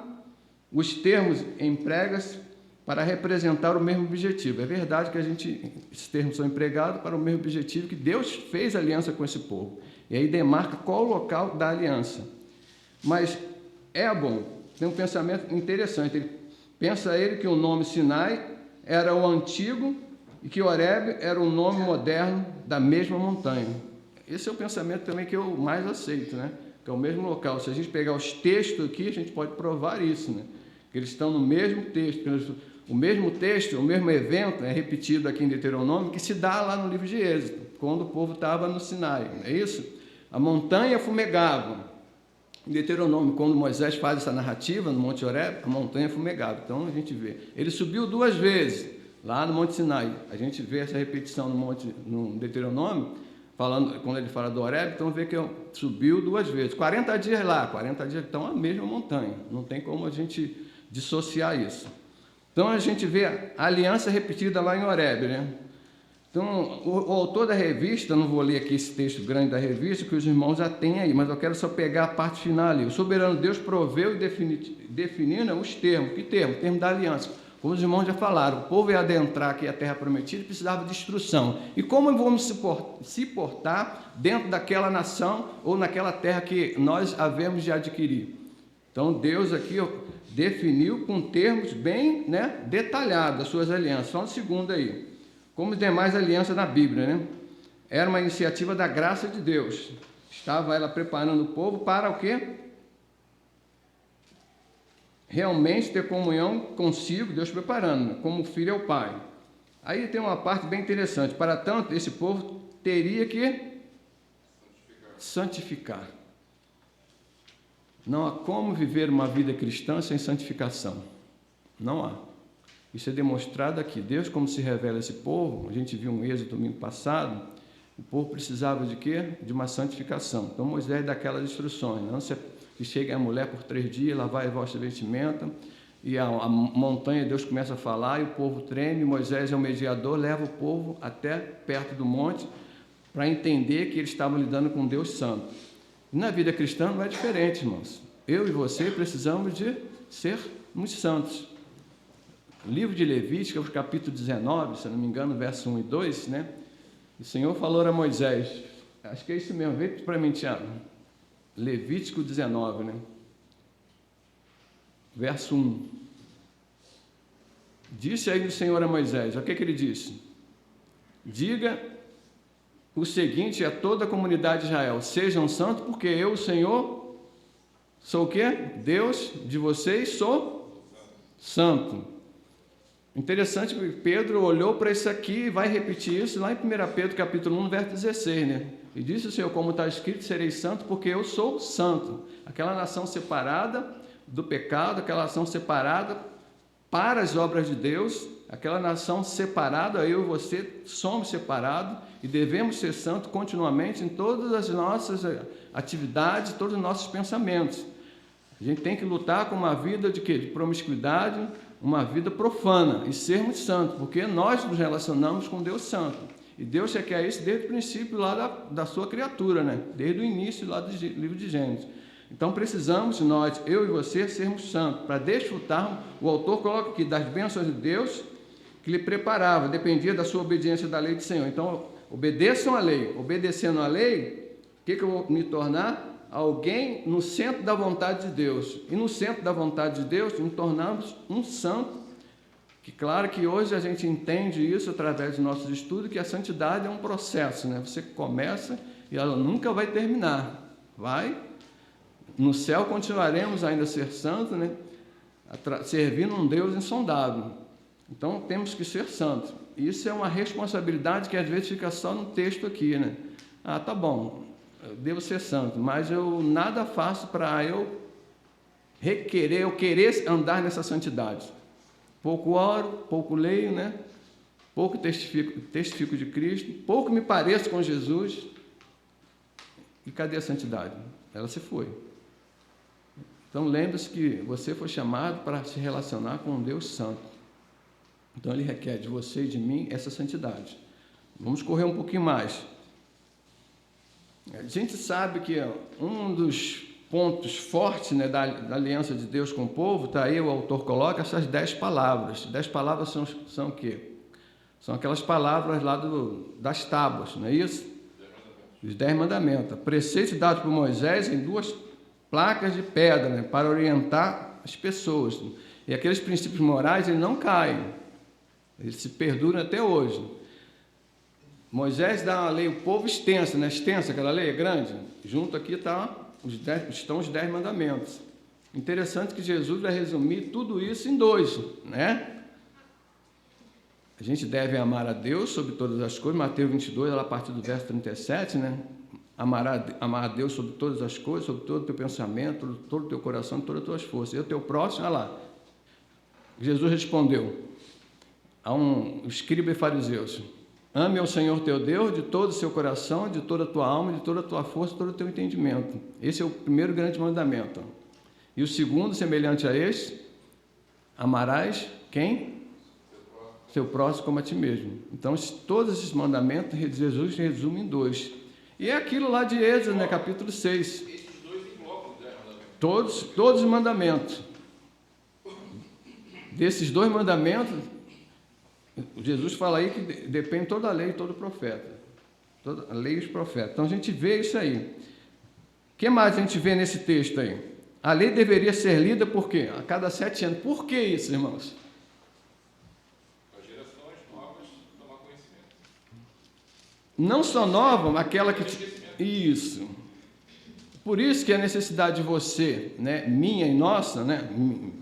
os termos empregam-se para representar o mesmo objetivo. É verdade que esses termos são empregados para o mesmo objetivo, que Deus fez aliança com esse povo. E aí demarca qual o local da aliança. Mas é bom, tem um pensamento interessante. Pensa ele que o nome Sinai era o antigo e que Horebe era o nome moderno da mesma montanha. Esse é o pensamento também que eu mais aceito, né? Que é o mesmo local. Se a gente pegar os textos aqui, a gente pode provar isso, né? Que eles estão no mesmo texto. O mesmo texto, o mesmo evento é repetido aqui em Deuteronômio, que se dá lá no livro de Êxodo, quando o povo estava no Sinai. É isso? A montanha fumegava. Em Deuteronômio, quando Moisés faz essa narrativa no Monte Horebe, a montanha fumegava. Então a gente vê. Ele subiu 2 vezes lá no Monte Sinai. A gente vê essa repetição no Deuteronômio, quando ele fala do Horebe, então vê que subiu 2 vezes. 40 dias lá, 40 dias, então a mesma montanha. Não tem como a gente dissociar isso. Então a gente vê a aliança repetida lá em Horebe, né? Então, o autor da revista, não vou ler aqui esse texto grande da revista, que os irmãos já têm aí, mas eu quero só pegar a parte final ali. O soberano Deus proveu e definindo os termos. Que termo? O termo da aliança. Como os irmãos já falaram, o povo ia adentrar aqui a terra prometida e precisava de instrução. E como vamos se portar dentro daquela nação ou naquela terra que nós havemos de adquirir? Então, Deus aqui definiu com termos bem, né, detalhados as suas alianças. Só no segundo aí. Como as demais alianças na Bíblia, né? Era uma iniciativa da graça de Deus. Estava ela preparando o povo para o quê? Realmente ter comunhão consigo, Deus preparando, né? Como o filho é o pai. Aí tem uma parte bem interessante. Para tanto, esse povo teria que santificar. Não há como viver uma vida cristã sem santificação. Não há. Isso é demonstrado aqui. Deus, como se revela a esse povo, a gente viu um Êxodo domingo passado, o povo precisava de quê? De uma santificação. Então Moisés dá aquelas instruções. Não se chega a mulher por 3 dias, lavai a vossa vestimenta, e a montanha, Deus começa a falar, e o povo treme, Moisés é o mediador, leva o povo até perto do monte, para entender que eles estavam lidando com Deus Santo. E na vida cristã não é diferente, irmãos. Eu e você precisamos de sermos santos. O livro de Levítico, capítulo 19, se não me engano, verso 1 e 2, né? O Senhor falou a Moisés, acho que é isso mesmo, vê para mim, Tiago. Levítico 19, né? Verso 1. Disse aí o Senhor a Moisés, o que ele disse? Diga o seguinte a toda a comunidade de Israel: sejam santos, porque eu, o Senhor, sou o quê? Deus de vocês, sou santo. Interessante que Pedro olhou para isso aqui e vai repetir isso lá em 1 Pedro capítulo 1, verso 16, né? E disse o Senhor, como está escrito, serei santo porque eu sou santo. Aquela nação separada do pecado, aquela nação separada para as obras de Deus, aquela nação separada, eu e você somos separados e devemos ser santos continuamente em todas as nossas atividades, todos os nossos pensamentos. A gente tem que lutar com uma vida de quê? De promiscuidade, uma vida profana e sermos santos, porque nós nos relacionamos com Deus Santo. E Deus já quer isso desde o princípio lá da sua criatura, né? Desde o início lá do livro de Gênesis. Então precisamos nós, eu e você, sermos santos, para desfrutarmos. O autor coloca aqui das bênçãos de Deus que lhe preparava, dependia da sua obediência da lei do Senhor. Então, obedeçam a lei. Obedecendo a lei, o que eu vou me tornar? alguém no centro da vontade de Deus. E no centro da vontade de Deus, nos tornamos um santo. Que claro que hoje a gente entende isso através dos nossos estudos, que a santidade é um processo, né? Você começa e ela nunca vai terminar. No céu continuaremos ainda a ser santos, né? Servindo um Deus insondável. Então temos que ser santos. Isso é uma responsabilidade que às vezes fica só no texto aqui, né? Tá bom, eu devo ser santo, mas eu nada faço para eu querer andar nessa santidade. Pouco oro, pouco leio, né? Pouco testifico de Cristo, pouco me pareço com Jesus. E cadê a santidade? Ela se foi. Então lembre-se que você foi chamado para se relacionar com um Deus santo. Então Ele requer de você e de mim essa santidade. Vamos correr um pouquinho mais. A gente sabe que um dos pontos fortes, né, da aliança de Deus com o povo, está aí, o autor coloca essas 10 palavras. 10 palavras são o quê? São aquelas palavras lá das tábuas, não é isso? Os 10 mandamentos. Preceito dado por Moisés em 2 placas de pedra, né, para orientar as pessoas. E aqueles princípios morais, eles não caem. Eles se perduram até hoje. Moisés dá uma lei, o povo extensa, né? Extensa, aquela lei é grande. Junto aqui estão os 10 mandamentos. Interessante que Jesus vai resumir tudo isso em 2, né? A gente deve amar a Deus sobre todas as coisas, Mateus 22, a partir do verso 37, né? Amar a Deus sobre todas as coisas, sobre todo o teu pensamento, todo o teu coração, todas as tuas forças. E o teu próximo, olha lá. Jesus respondeu a um escriba e fariseus: ame ao Senhor teu Deus de todo o seu coração, de toda a tua alma, de toda a tua força, de todo o teu entendimento. Esse é o primeiro grande mandamento. E o segundo, semelhante a este, amarás quem? Seu próximo como a ti mesmo. Então, todos esses mandamentos, Jesus resume em 2. E é aquilo lá de Êxodo, né, capítulo 6. Esses 2 englobam os 10 mandamentos. Todos os mandamentos. Desses 2 mandamentos, Jesus fala aí que depende toda a lei e todo profeta. Toda a lei e os profetas. Então a gente vê isso aí. O que mais a gente vê nesse texto aí? A lei deveria ser lida por quê? A cada 7 anos. Por que isso, irmãos? As gerações novas tomar conhecimento. Não só nova, mas aquela que... Isso. Por isso que a necessidade de você, né, minha e nossa, né,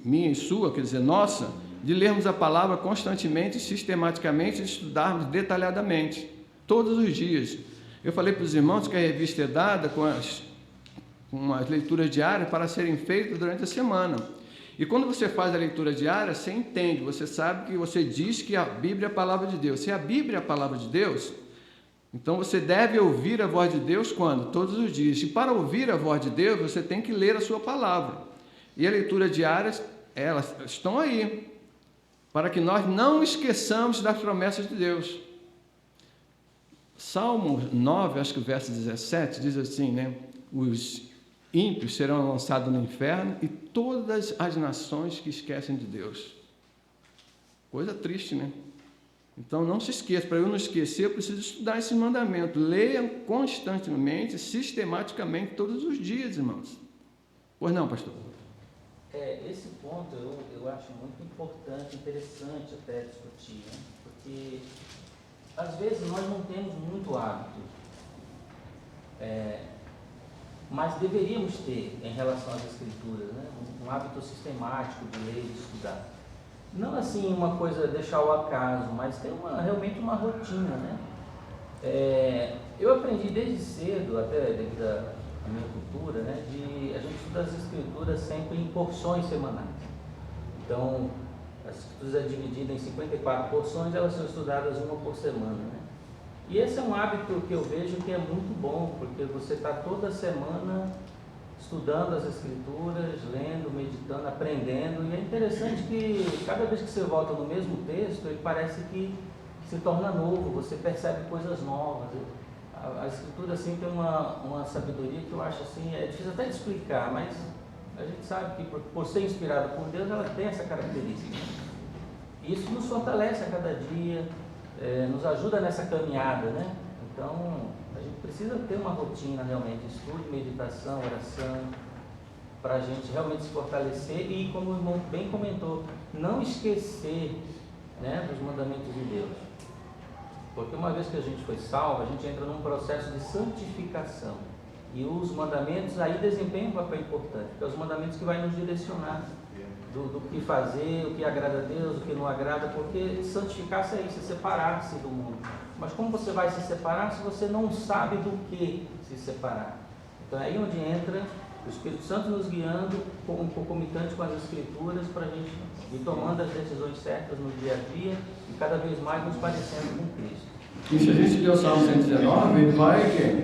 minha e sua, quer dizer, nossa, de lermos a palavra constantemente, sistematicamente, de estudarmos detalhadamente, todos os dias. Eu falei para os irmãos que a revista é dada com as leituras diárias para serem feitas durante a semana. E quando você faz a leitura diária, você entende, você sabe que você diz que a Bíblia é a palavra de Deus. Se a Bíblia é a palavra de Deus, então você deve ouvir a voz de Deus quando? Todos os dias. E para ouvir a voz de Deus, você tem que ler a sua palavra. E a leitura diária, elas estão aí, para que nós não esqueçamos das promessas de Deus. Salmo 9, acho que o verso 17, diz assim, né? Os ímpios serão lançados no inferno e todas as nações que esquecem de Deus. Coisa triste, né? Então não se esqueça, para eu não esquecer, eu preciso estudar esse mandamento. Leiam constantemente, sistematicamente, todos os dias, irmãos. Pois não, pastor? Esse ponto eu acho muito importante, interessante até discutir, né? Porque às vezes nós não temos muito hábito, mas deveríamos ter em relação às escrituras, né? Um hábito sistemático de ler e de estudar. Não assim uma coisa deixar ao acaso, mas ter realmente uma rotina, né? Eu aprendi desde cedo, até devido à minha cultura, né, a gente estuda as escrituras sempre em porções semanais. Então, as escrituras é dividida em 54 porções, elas são estudadas uma por semana, né? E esse é um hábito que eu vejo que é muito bom, porque você está toda semana estudando as escrituras, lendo, meditando, aprendendo, e é interessante que cada vez que você volta no mesmo texto, ele parece que se torna novo, você percebe coisas novas. A escritura assim tem uma sabedoria que eu acho assim, é difícil até de explicar, mas a gente sabe que por ser inspirada por Deus, ela tem essa característica. Isso nos fortalece a cada dia, nos ajuda nessa caminhada, né? Então, A gente precisa ter uma rotina realmente, estudo, meditação, oração, para a gente realmente se fortalecer e, como o irmão bem comentou, não esquecer, né, dos mandamentos de Deus. Porque uma vez que a gente foi salvo, a gente entra num processo de santificação. E os mandamentos aí desempenham um papel importante, porque é os mandamentos que vai nos direcionar do que fazer, o que agrada a Deus, o que não agrada, porque santificar-se é isso, é separar-se do mundo. Mas como você vai se separar se você não sabe do que se separar? Então é aí onde entra o Espírito Santo nos guiando, concomitante com as Escrituras, para a gente ir tomando as decisões certas no dia a dia e cada vez mais nos parecendo com Cristo. E se a gente ler o Salmo 119, ele vai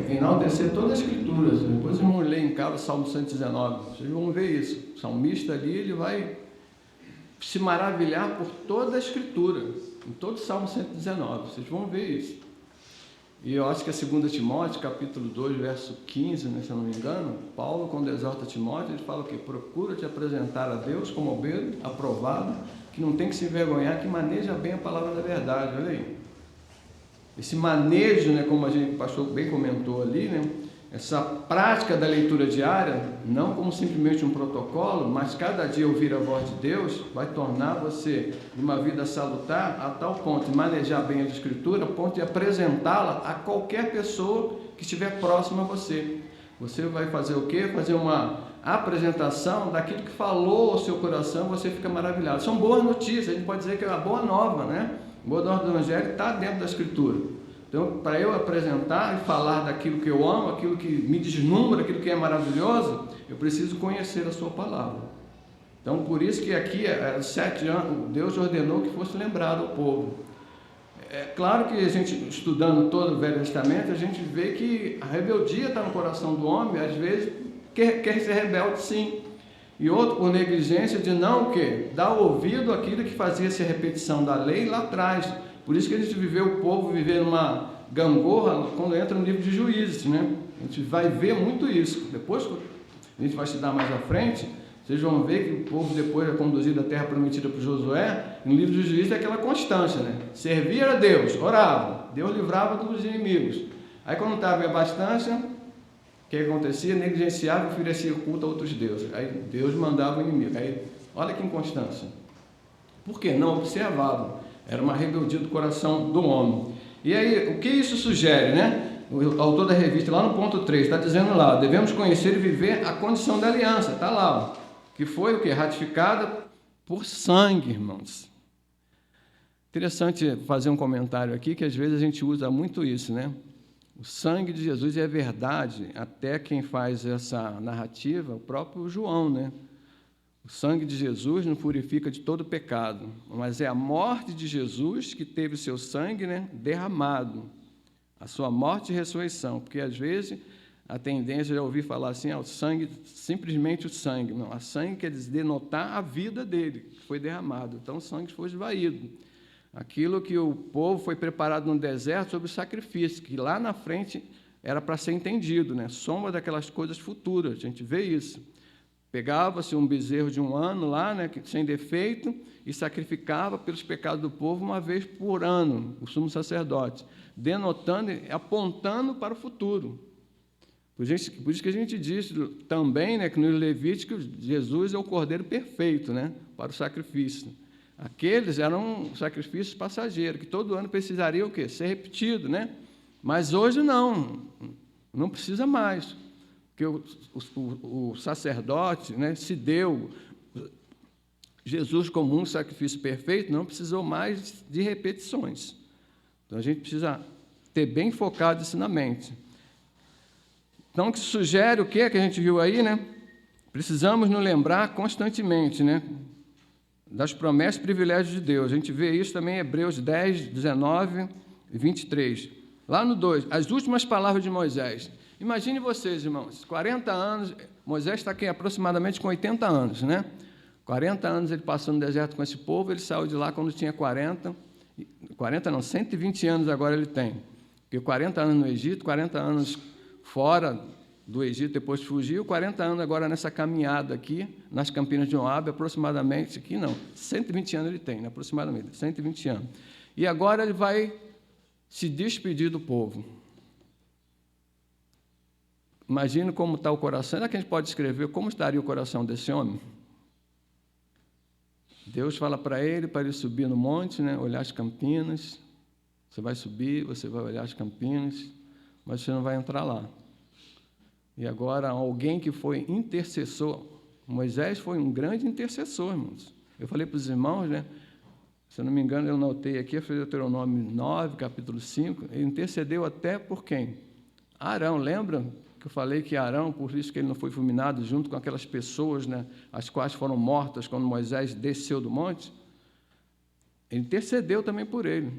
enaltecer todas as Escrituras. Depois vamos ler em casa o Salmo 119. Vocês vão ver isso. O salmista ali, ele vai se maravilhar por toda a Escritura, em todo o Salmo 119. Vocês vão ver isso. E eu acho que a 2 Timóteo, capítulo 2, verso 15, né, se eu não me engano, Paulo, quando exorta Timóteo, ele fala o quê? Procura te apresentar a Deus como obreiro, aprovado, que não tem que se envergonhar, que maneja bem a palavra da verdade. Olha aí. Esse manejo, né, como o pastor bem comentou ali, né, essa prática da leitura diária, não como simplesmente um protocolo, mas cada dia ouvir a voz de Deus, vai tornar você uma vida salutar a tal ponto de manejar bem a Escritura, a ponto de apresentá-la a qualquer pessoa que estiver próxima a você. Você vai fazer o quê? Fazer uma apresentação daquilo que falou ao seu coração, você fica maravilhado. São boas notícias, a gente pode dizer que é uma boa nova, né? A boa nova do Evangelho está dentro da Escritura. Então, para eu apresentar e falar daquilo que eu amo, aquilo que me deslumbra, aquilo que é maravilhoso, eu preciso conhecer a sua palavra. Então, por isso que aqui, há 7 anos, Deus ordenou que fosse lembrado ao povo. É claro que a gente, estudando todo o Velho Testamento, a gente vê que a rebeldia está no coração do homem, às vezes quer ser rebelde sim. E outro por negligência de não o quê? Dar ouvido àquilo que fazia-se a repetição da lei lá atrás. Por isso que a gente o povo viver numa gangorra quando entra no livro de Juízes, né? A gente vai ver muito isso. Depois a gente vai estudar mais à frente, vocês vão ver que o povo depois é conduzido à terra prometida por Josué. No livro de Juízes é aquela constância, né? Servir a Deus, orava, Deus livrava dos inimigos. Aí quando estava em abastança, o que acontecia? Negligenciava e oferecia culto a outros deuses. Aí Deus mandava o inimigo. Aí, olha que inconstância. Por quê? Não observavam. Era uma rebeldia do coração do homem. E aí, o que isso sugere, né? O autor da revista, lá no ponto 3, está dizendo lá, devemos conhecer e viver a condição da aliança, está lá, ó, que foi o quê? Ratificada por sangue, irmãos. Interessante fazer um comentário aqui, que às vezes a gente usa muito isso, né? O sangue de Jesus é verdade, até quem faz essa narrativa, o próprio João, né? O sangue de Jesus nos purifica de todo pecado, mas é a morte de Jesus que teve o seu sangue, né, derramado, a sua morte e ressurreição, porque às vezes a tendência é ouvir falar assim, o sangue, simplesmente o sangue. Não, a sangue quer denotar a vida dele, que foi derramado, então o sangue foi esvaído. Aquilo que o povo foi preparado no deserto sobre o sacrifício, que lá na frente era para ser entendido, né, sombra daquelas coisas futuras, a gente vê isso. Pegava-se um bezerro de 1 ano lá, né, sem defeito, e sacrificava pelos pecados do povo uma vez por ano, o sumo sacerdote, denotando, apontando para o futuro. Por isso que a gente diz também, né, que no Levítico Jesus é o cordeiro perfeito, né, para o sacrifício. Aqueles eram sacrifícios passageiros, que todo ano precisaria o quê? Ser repetido, né? Mas hoje não precisa mais. Porque o sacerdote, né, se deu Jesus como um sacrifício perfeito, não precisou mais de repetições. Então, a gente precisa ter bem focado isso na mente. Então, que sugere o que a gente viu aí, né? Precisamos nos lembrar constantemente, né, das promessas e privilégios de Deus. A gente vê isso também em Hebreus 10, 19 e 23. Lá no 2, as últimas palavras de Moisés. Imagine vocês, irmãos, 40 anos, Moisés está aqui aproximadamente com 80 anos, né? 40 anos ele passou no deserto com esse povo, ele saiu de lá quando tinha 120 anos agora ele tem. Porque 40 anos no Egito, 40 anos fora do Egito, depois fugiu, 40 anos agora nessa caminhada aqui, nas Campinas de Moabe, aproximadamente, aqui não, 120 anos ele tem, né, aproximadamente, 120 anos. E agora ele vai se despedir do povo. imagine como está o coração. Será que a gente pode escrever como estaria o coração desse homem? Deus fala para ele subir no monte, né, olhar as campinas. Você vai subir, você vai olhar as campinas, mas você não vai entrar lá. E agora, alguém que foi intercessor, Moisés foi um grande intercessor, irmãos. Eu falei para os irmãos, né, se eu não me engano, eu notei aqui, Deuteronômio 9, capítulo 5, ele intercedeu até por quem? Arão, lembra que eu falei que Arão, por isso que ele não foi fulminado junto com aquelas pessoas, né, as quais foram mortas quando Moisés desceu do monte? Ele intercedeu também por ele.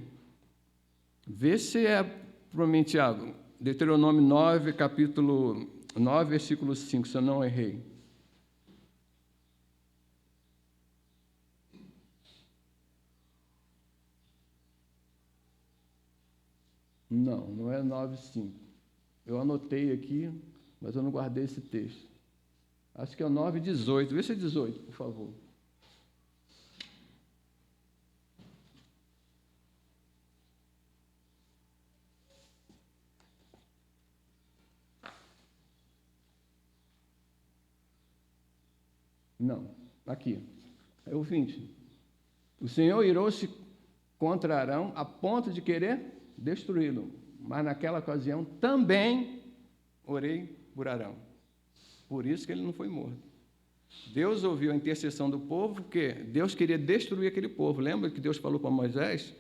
Vê se é para mim, Tiago, Deuteronômio 9, capítulo 9, versículo 5, se eu não errei. Não é 9:5. Eu anotei aqui, mas eu não guardei esse texto. Acho que é o 9:18. Vê se é 18, por favor. Não, aqui. É o 20. O Senhor irou-se contra Arão a ponto de querer destruí-lo. Mas naquela ocasião também orei por Arão. Por isso que ele não foi morto. Deus ouviu a intercessão do povo, porque Deus queria destruir aquele povo. Lembra que Deus falou para Moisés?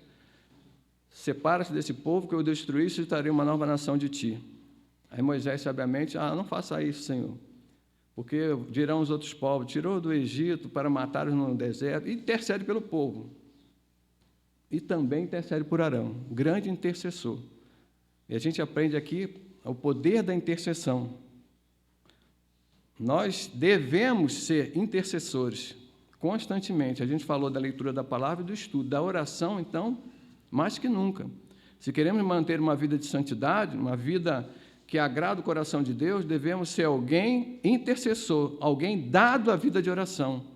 Separa-se desse povo, que eu destruí, e darei uma nova nação de ti. Aí Moisés, sabiamente, não faça isso, Senhor. Porque dirão os outros povos, tirou do Egito para matar-os no deserto, e intercede pelo povo. E também intercede por Arão, grande intercessor. E a gente aprende aqui o poder da intercessão. Nós devemos ser intercessores constantemente. A gente falou da leitura da palavra e do estudo. Da oração, então, mais que nunca. Se queremos manter uma vida de santidade, uma vida que agrada o coração de Deus, devemos ser alguém intercessor, alguém dado à vida de oração.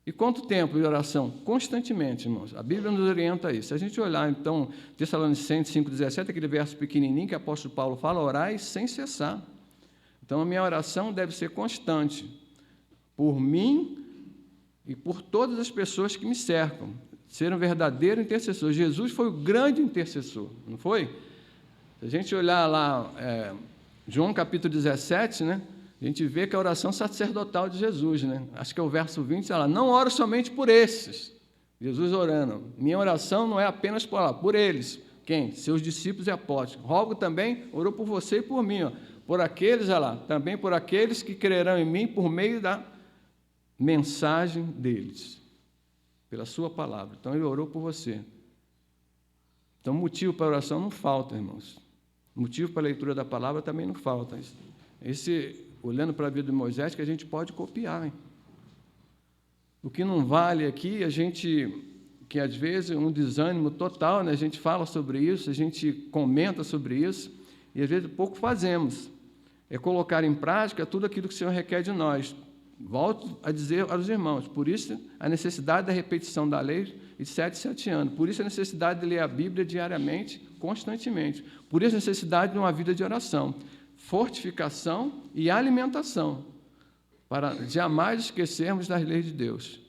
E quanto tempo de oração? Constantemente, irmãos. A Bíblia nos orienta a isso. Se a gente olhar, então, Tessalonicenses 5,17, aquele verso pequenininho que o apóstolo Paulo fala, orai sem cessar. Então, a minha oração deve ser constante, por mim e por todas as pessoas que me cercam. Ser um verdadeiro intercessor. Jesus foi o grande intercessor, não foi? Se a gente olhar lá, João capítulo 17, né? A gente vê que a oração sacerdotal de Jesus, né? Acho que é o verso 20, ela não ora somente por esses. Jesus orando. Minha oração não é apenas por eles. Quem? Seus discípulos e apóstolos. Rogo também, orou por você e por mim. Por aqueles, também por aqueles que crerão em mim por meio da mensagem deles. Pela sua palavra. Então, ele orou por você. Então, motivo para a oração não falta, irmãos. Motivo para a leitura da palavra também não falta. Olhando para a vida de Moisés, que a gente pode copiar. Hein? O que não vale aqui, que às vezes um desânimo total, né? A gente fala sobre isso, a gente comenta sobre isso, e às vezes pouco fazemos. É colocar em prática tudo aquilo que o Senhor requer de nós. Volto a dizer aos irmãos, por isso a necessidade da repetição da lei de 7 anos, por isso a necessidade de ler a Bíblia diariamente, constantemente, por isso a necessidade de uma vida de oração. Fortificação e alimentação, para jamais esquecermos das leis de Deus,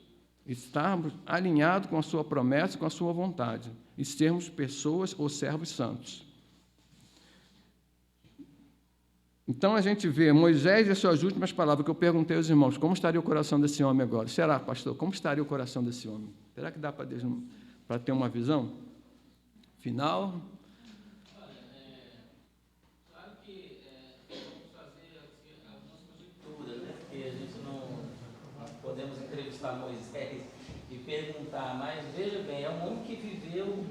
estarmos alinhados com a sua promessa, com a sua vontade, e sermos pessoas ou servos santos. Então, a gente vê Moisés e as suas últimas palavras, que eu perguntei aos irmãos, como estaria o coração desse homem agora? Será, pastor, como estaria o coração desse homem? Será que dá para ter uma visão final? Moisés e perguntar, mas veja bem, é um homem que viveu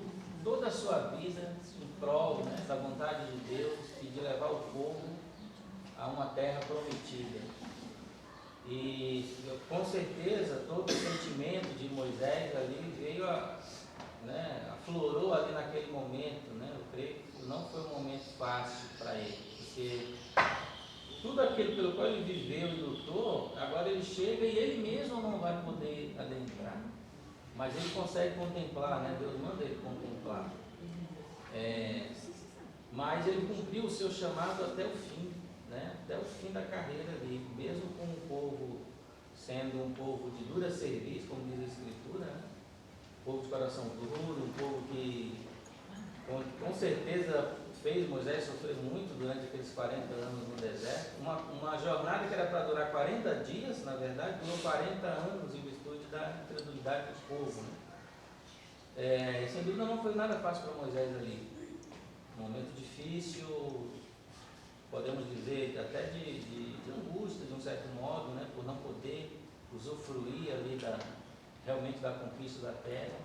toda a sua vida em prol, né, da vontade de Deus e de levar o povo a uma terra prometida. E com certeza todo o sentimento de Moisés ali veio aflorou ali naquele momento, né? Eu creio que não foi um momento fácil para ele, porque tudo aquilo pelo qual ele viveu e lutou, agora ele chega e ele mesmo não vai poder adentrar. Mas ele consegue contemplar, né? Deus manda ele contemplar. Mas ele cumpriu o seu chamado até o fim. né, até o fim da carreira ali, mesmo com o povo sendo um povo de dura serviço, como diz a Escritura, né? Um povo de coração duro, um povo que com certeza fez Moisés sofrer muito durante aqueles 40 anos no deserto. Uma jornada que era para durar 40 dias, na verdade, durou 40 anos em virtude da incredulidade do povo. Né? Sem dúvida não foi nada fácil para Moisés ali. Um momento difícil, podemos dizer, até de angústia, de um certo modo, né? Por não poder usufruir ali realmente da conquista da terra.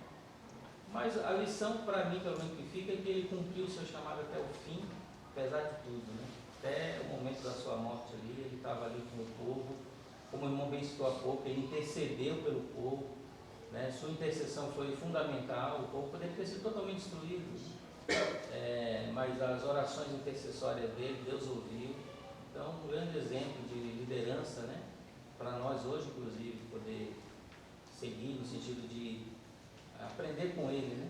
Mas a lição para mim, pelo menos que fica, é que ele cumpriu o seu chamado até o fim, apesar de tudo, né? Até o momento da sua morte ali, ele estava ali com o povo, como o irmão bem citou há pouco, ele intercedeu pelo povo, né? Sua intercessão foi fundamental, o povo poderia ter sido totalmente destruído, mas as orações intercessórias dele, Deus ouviu. Então, um grande exemplo de liderança, né? Para nós hoje, inclusive, poder seguir no sentido de aprender com ele, né?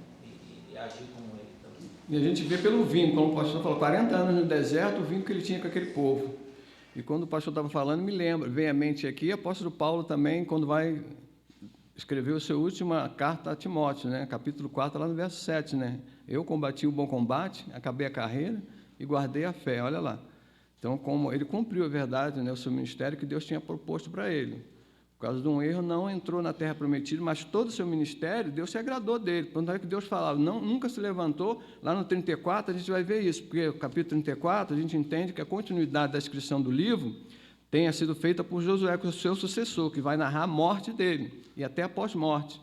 E agir como ele também. E a gente vê pelo vínculo, como o pastor falou, 40 anos no deserto, o vínculo que ele tinha com aquele povo. E quando o pastor estava falando, me lembra, vem à mente aqui, o apóstolo Paulo também, quando vai escrever a sua última carta a Timóteo, né? Capítulo 4, lá no verso 7, né? Eu combati o bom combate, acabei a carreira e guardei a fé, olha lá. Então, como ele cumpriu a verdade, né? O seu ministério que Deus tinha proposto para ele. Por causa de um erro, não entrou na terra prometida, mas todo o seu ministério, Deus se agradou dele. Quando é que Deus falava, nunca se levantou, lá no 34 a gente vai ver isso, porque o capítulo 34 a gente entende que a continuidade da descrição do livro tenha sido feita por Josué, com o seu sucessor, que vai narrar a morte dele, e até a pós-morte.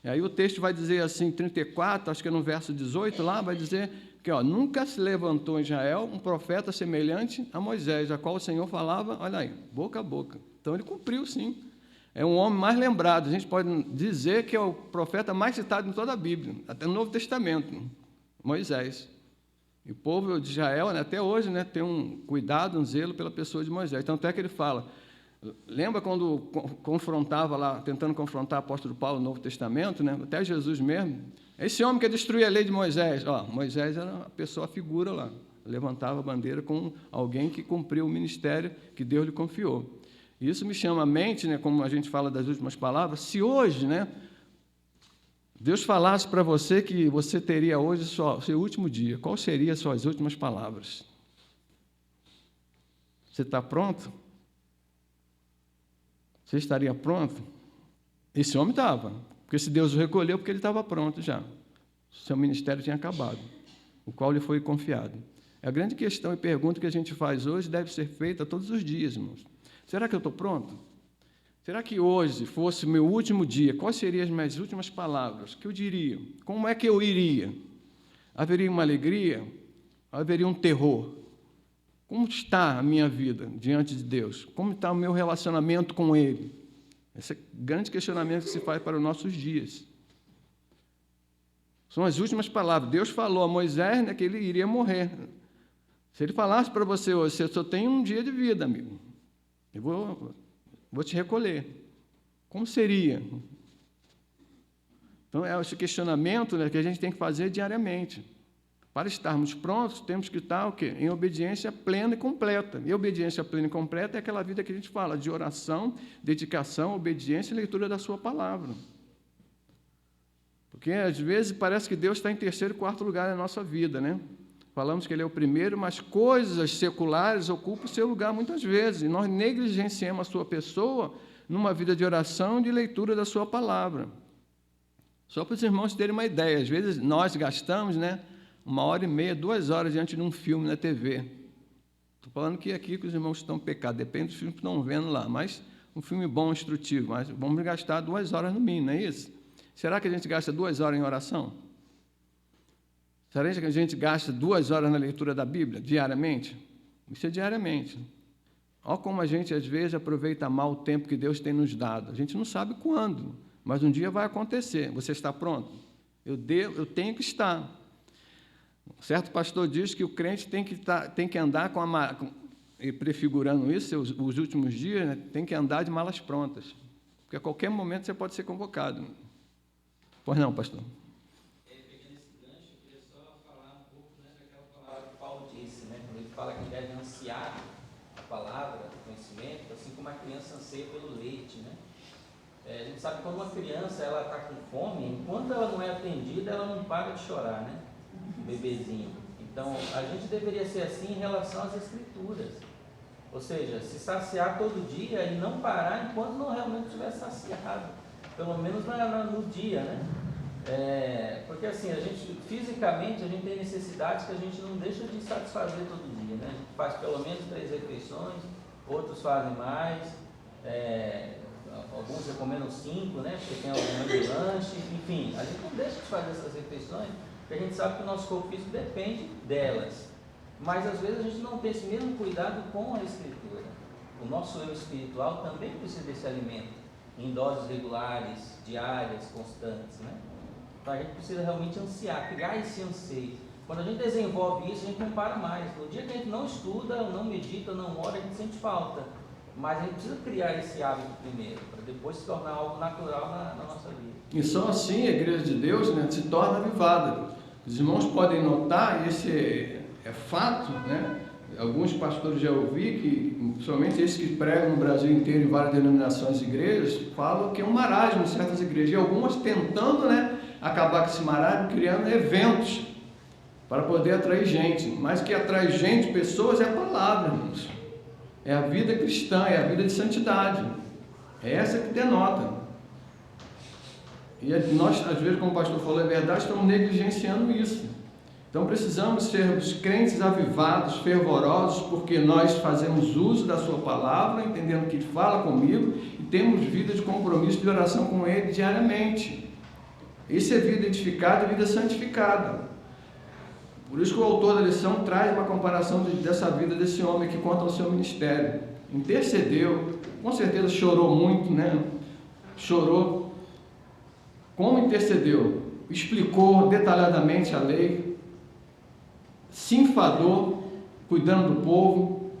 E aí o texto vai dizer assim, 34, acho que é no verso 18 lá, vai dizer que nunca se levantou em Israel um profeta semelhante a Moisés, a qual o Senhor falava, olha aí, boca a boca. Então ele cumpriu sim. É um homem mais lembrado, a gente pode dizer que é o profeta mais citado em toda a Bíblia, até no Novo Testamento, Moisés. E o povo de Israel, né, até hoje, né, tem um cuidado, um zelo pela pessoa de Moisés. Tanto é que ele fala, lembra quando confrontava lá, tentando confrontar o apóstolo Paulo no Novo Testamento, né, até Jesus mesmo, esse homem que destruía a lei de Moisés, Moisés era a pessoa, a figura lá, levantava a bandeira com alguém que cumpriu o ministério que Deus lhe confiou. Isso me chama a mente, né, como a gente fala das últimas palavras, se hoje, né, Deus falasse para você que você teria hoje seu último dia, qual seriam as suas últimas palavras? Você está pronto? Você estaria pronto? Esse homem estava, porque se Deus o recolheu, porque ele estava pronto já. Seu ministério tinha acabado, o qual lhe foi confiado. A grande questão e pergunta que a gente faz hoje deve ser feita todos os dias, irmãos. Será que eu estou pronto? Será que hoje fosse o meu último dia, quais seriam as minhas últimas palavras? O que eu diria? Como é que eu iria? Haveria uma alegria? Haveria um terror? Como está a minha vida diante de Deus? Como está o meu relacionamento com Ele? Esse é o grande questionamento que se faz para os nossos dias. São as últimas palavras. Deus falou a Moisés, né, que ele iria morrer. Se ele falasse para você hoje, você só tem um dia de vida, amigo. Eu vou te recolher. Como seria? Então, é esse questionamento, né, que a gente tem que fazer diariamente. Para estarmos prontos, temos que estar o quê? Em obediência plena e completa. E obediência plena e completa é aquela vida que a gente fala, de oração, dedicação, obediência e leitura da sua palavra. Porque, às vezes, parece que Deus está em terceiro e quarto lugar na nossa vida, né? Falamos que Ele é o primeiro, mas coisas seculares ocupam o seu lugar muitas vezes, e nós negligenciamos a sua pessoa numa vida de oração e de leitura da sua palavra. Só para os irmãos terem uma ideia, às vezes nós gastamos, né, 1h30, 2 horas diante de um filme na TV. Estou falando que aqui que os irmãos estão pecando, depende dos filmes que estão vendo lá, mas um filme bom, instrutivo, mas vamos gastar 2 horas no mínimo, não é isso? Será que a gente gasta 2 horas em oração? Será que a gente gasta 2 horas na leitura da Bíblia, diariamente? Isso é diariamente. Olha como a gente, às vezes, aproveita mal o tempo que Deus tem nos dado. A gente não sabe quando, mas um dia vai acontecer. Você está pronto? Eu tenho que estar. Um certo pastor diz que o crente tem que andar e prefigurando isso, os últimos dias, né, tem que andar de malas prontas, porque a qualquer momento você pode ser convocado. Pois não, pastor? Fala que deve ansiar como a criança anseia pelo leite, né? A gente sabe que quando uma criança ela está com fome, enquanto ela não é atendida, ela não para de chorar, né? Bebezinho. Então, a gente deveria ser assim em relação às Escrituras. Ou seja, se saciar todo dia e não parar enquanto não realmente estiver saciado. Pelo menos no dia, né? Porque assim, fisicamente, a gente tem necessidades que a gente não deixa de satisfazer todo dia, né? A gente faz pelo menos 3 refeições, outros fazem mais, alguns recomendam 5, né? Porque tem algum de lanche, enfim, a gente não deixa de fazer essas refeições, porque a gente sabe que o nosso corpo físico depende delas. Mas às vezes a gente não tem esse mesmo cuidado com a Escritura. O nosso eu espiritual também precisa desse alimento, em doses regulares, diárias, constantes, né? Então a gente precisa realmente ansiar, criar esse anseio. Quando a gente desenvolve isso, a gente não para mais. No dia que a gente não estuda, não medita, não ora, a gente sente falta. Mas a gente precisa criar esse hábito primeiro, para depois se tornar algo natural na nossa vida. E só assim a Igreja de Deus, né, se torna avivada. Os irmãos podem notar, e esse é fato, né? Alguns pastores já ouvi que, principalmente esses que pregam no Brasil inteiro em várias denominações de igrejas, falam que é um marasmo em certas igrejas, e algumas tentando, né, acabar com esse marasmo, criando eventos para poder atrair gente. Mas que atrai gente, pessoas, é a palavra, irmãos. É a vida cristã, é a vida de santidade. É essa que denota. E nós, às vezes, como o pastor falou, é verdade, estamos negligenciando isso. Então precisamos sermos crentes avivados, fervorosos, porque nós fazemos uso da sua palavra, entendendo que ele fala comigo, e temos vida de compromisso de oração com ele diariamente. Isso é vida edificada e vida santificada. Por isso que o autor da lição traz uma comparação dessa vida desse homem que conta o seu ministério. Intercedeu, com certeza chorou muito, né? Chorou. Como intercedeu? Explicou detalhadamente a lei, se enfadou, cuidando do povo,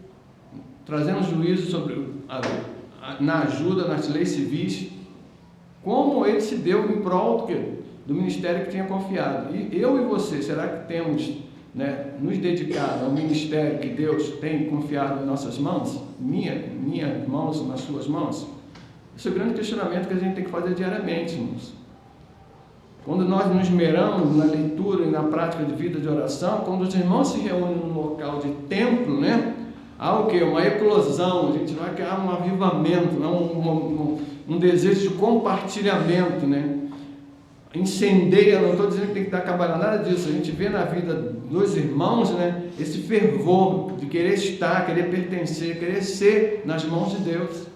trazendo juízo na ajuda nas leis civis. Como ele se deu em prol do ministério que tinha confiado. E eu e você, será que temos, né, nos dedicado ao ministério que Deus tem confiado em nossas mãos? Minhas mãos nas suas mãos? Esse é o grande questionamento que a gente tem que fazer diariamente, irmãos. Quando nós nos esmeramos na leitura e na prática de vida de oração, quando os irmãos se reúnem num local de templo, né, há o quê? Uma eclosão, a gente vai criar um avivamento, um desejo de compartilhamento, né? Incendeia, não estou dizendo que tem que estar acabando nada disso, a gente vê na vida dos irmãos, né, esse fervor de querer estar, querer pertencer, querer ser nas mãos de Deus.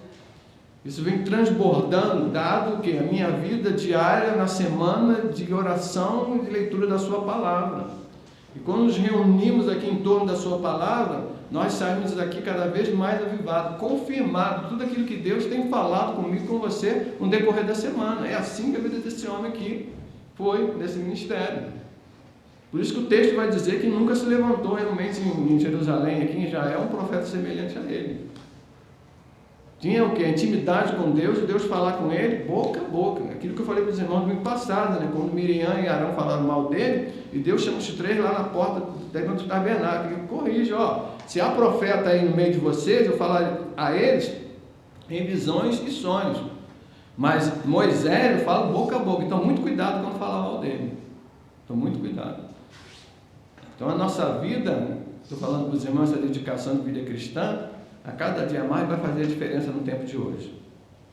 Isso vem transbordando, dado que a minha vida diária na semana de oração e de leitura da sua palavra. E quando nos reunimos aqui em torno da sua palavra, nós saímos daqui cada vez mais avivados, confirmado tudo aquilo que Deus tem falado comigo, com você, no decorrer da semana. É assim que a vida desse homem aqui foi, nesse ministério. Por isso que o texto vai dizer que nunca se levantou realmente em Jerusalém, aqui em Israel, um profeta semelhante a ele. Tinha o que? Intimidade com Deus, e Deus falar com ele boca a boca. Aquilo que eu falei para os irmãos no domingo passado, né? Quando Miriam e Arão falaram mal dele, e Deus chama os 3 lá na porta do tabernáculo. Ele corrige, se há profeta aí no meio de vocês, eu falar a eles em visões e sonhos. Mas Moisés, eu falo boca a boca. Então, muito cuidado quando falar mal dele. Então, muito cuidado. Então, a nossa vida, estou falando para os irmãos, essa dedicação de vida cristã, a cada dia mais vai fazer a diferença no tempo de hoje.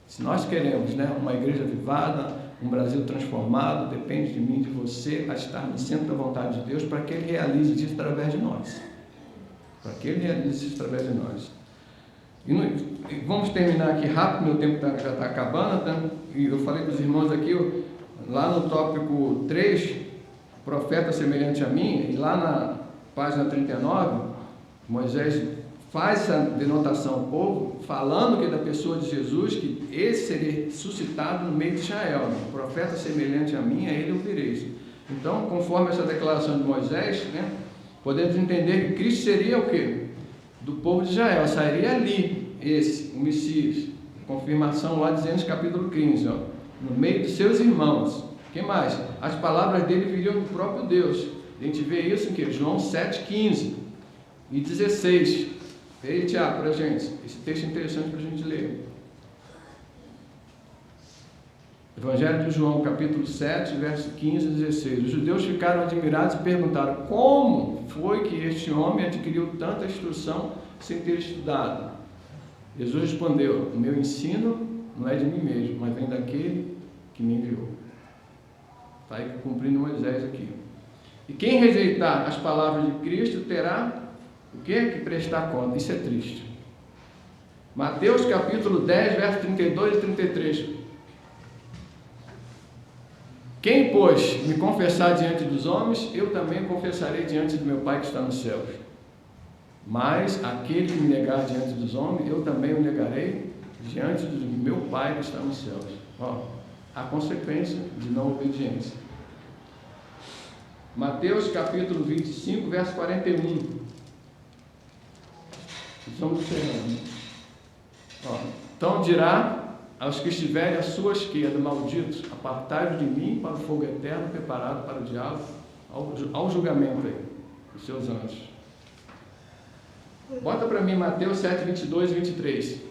Se nós queremos, né, uma igreja avivada, um Brasil transformado, depende de mim, de você, a estar no centro da vontade de Deus, para que Ele realize isso através de nós. Para que Ele realize isso através de nós. E vamos terminar aqui rápido, meu tempo já está acabando, tá? E eu falei para os irmãos aqui, lá no tópico 3, profeta semelhante a mim, e lá na página 39, Moisés faz essa denotação ao povo, falando que da pessoa de Jesus, que esse seria suscitado no meio de Israel, né? Profeta semelhante a mim, a ele ouvireis. Então, conforme essa declaração de Moisés, né, podemos entender que Cristo seria o quê? Do povo de Israel, sairia ali, o Messias, confirmação lá de Gênesis capítulo 15, no meio de seus irmãos. O que mais? As palavras dele viriam do próprio Deus. A gente vê isso em que? João 7,15 e 16. Ei, Tiago, para a gente. Esse texto é interessante para a gente ler. Evangelho de João, capítulo 7, verso 15 e 16. Os judeus ficaram admirados e perguntaram: como foi que este homem adquiriu tanta instrução sem ter estudado? Jesus respondeu: o meu ensino não é de mim mesmo, mas vem daquele que me enviou. Está aí cumprindo Moisés aqui. E quem rejeitar as palavras de Cristo terá o quê? Que prestar conta. Isso é triste. Mateus capítulo 10, verso 32 e 33. Quem, pois, me confessar diante dos homens, eu também confessarei diante do meu Pai que está nos céus. Mas aquele que me negar diante dos homens, eu também o negarei diante do meu Pai que está nos céus. Ó, a consequência de não obediência. Mateus capítulo 25, verso 41. Estamos encerrando. Ó, então dirá aos que estiverem à sua esquerda, malditos, apartai-vos de mim para o fogo eterno preparado para o diabo, ao julgamento aí, dos seus anjos. Bota para mim Mateus 7, 22 e 23.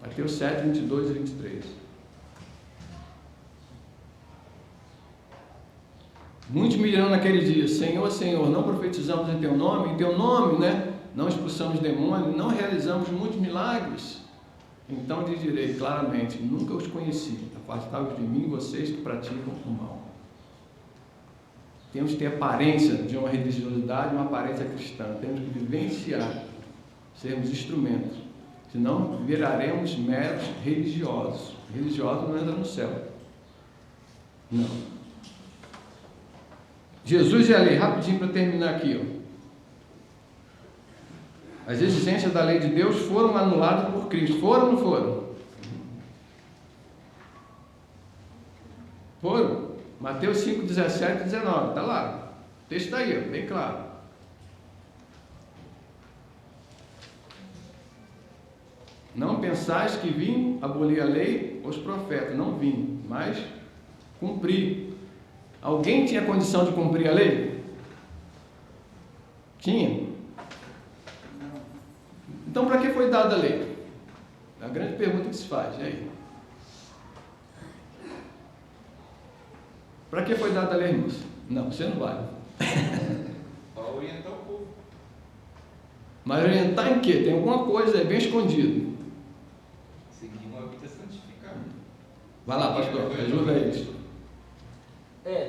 Mateus 7, 22 e 23. Muitos me dirão naquele dia: Senhor, Senhor, não profetizamos em Teu nome, né? Não expulsamos demônios, não realizamos muitos milagres. Então lhes direi claramente: nunca os conheci. Afastai-vos de mim, vocês que praticam o mal. Temos que ter aparência de uma religiosidade, uma aparência cristã. Temos que vivenciar, sermos instrumentos. Senão viraremos meros religiosos. Religiosos não entram no céu. Não. Jesus e a lei, rapidinho para terminar aqui. Ó. As exigências da lei de Deus foram anuladas por Cristo. Foram ou não foram? Foram. Mateus 5, 17 e 19. Está lá. O texto está aí, ó, bem claro. Não pensais que vim abolir a lei ou os profetas. Não vim, mas cumprir. Alguém tinha condição de cumprir a lei? Tinha. Então, para que foi dada a lei? É a grande pergunta que se faz. E aí? Para que foi dada a lei, irmãos? Não, você não vai. Para orientar o povo. Mas orientar em quê? Tem alguma coisa bem escondido. Seguir uma vida santificada. Vai lá, pastor, ajuda eles.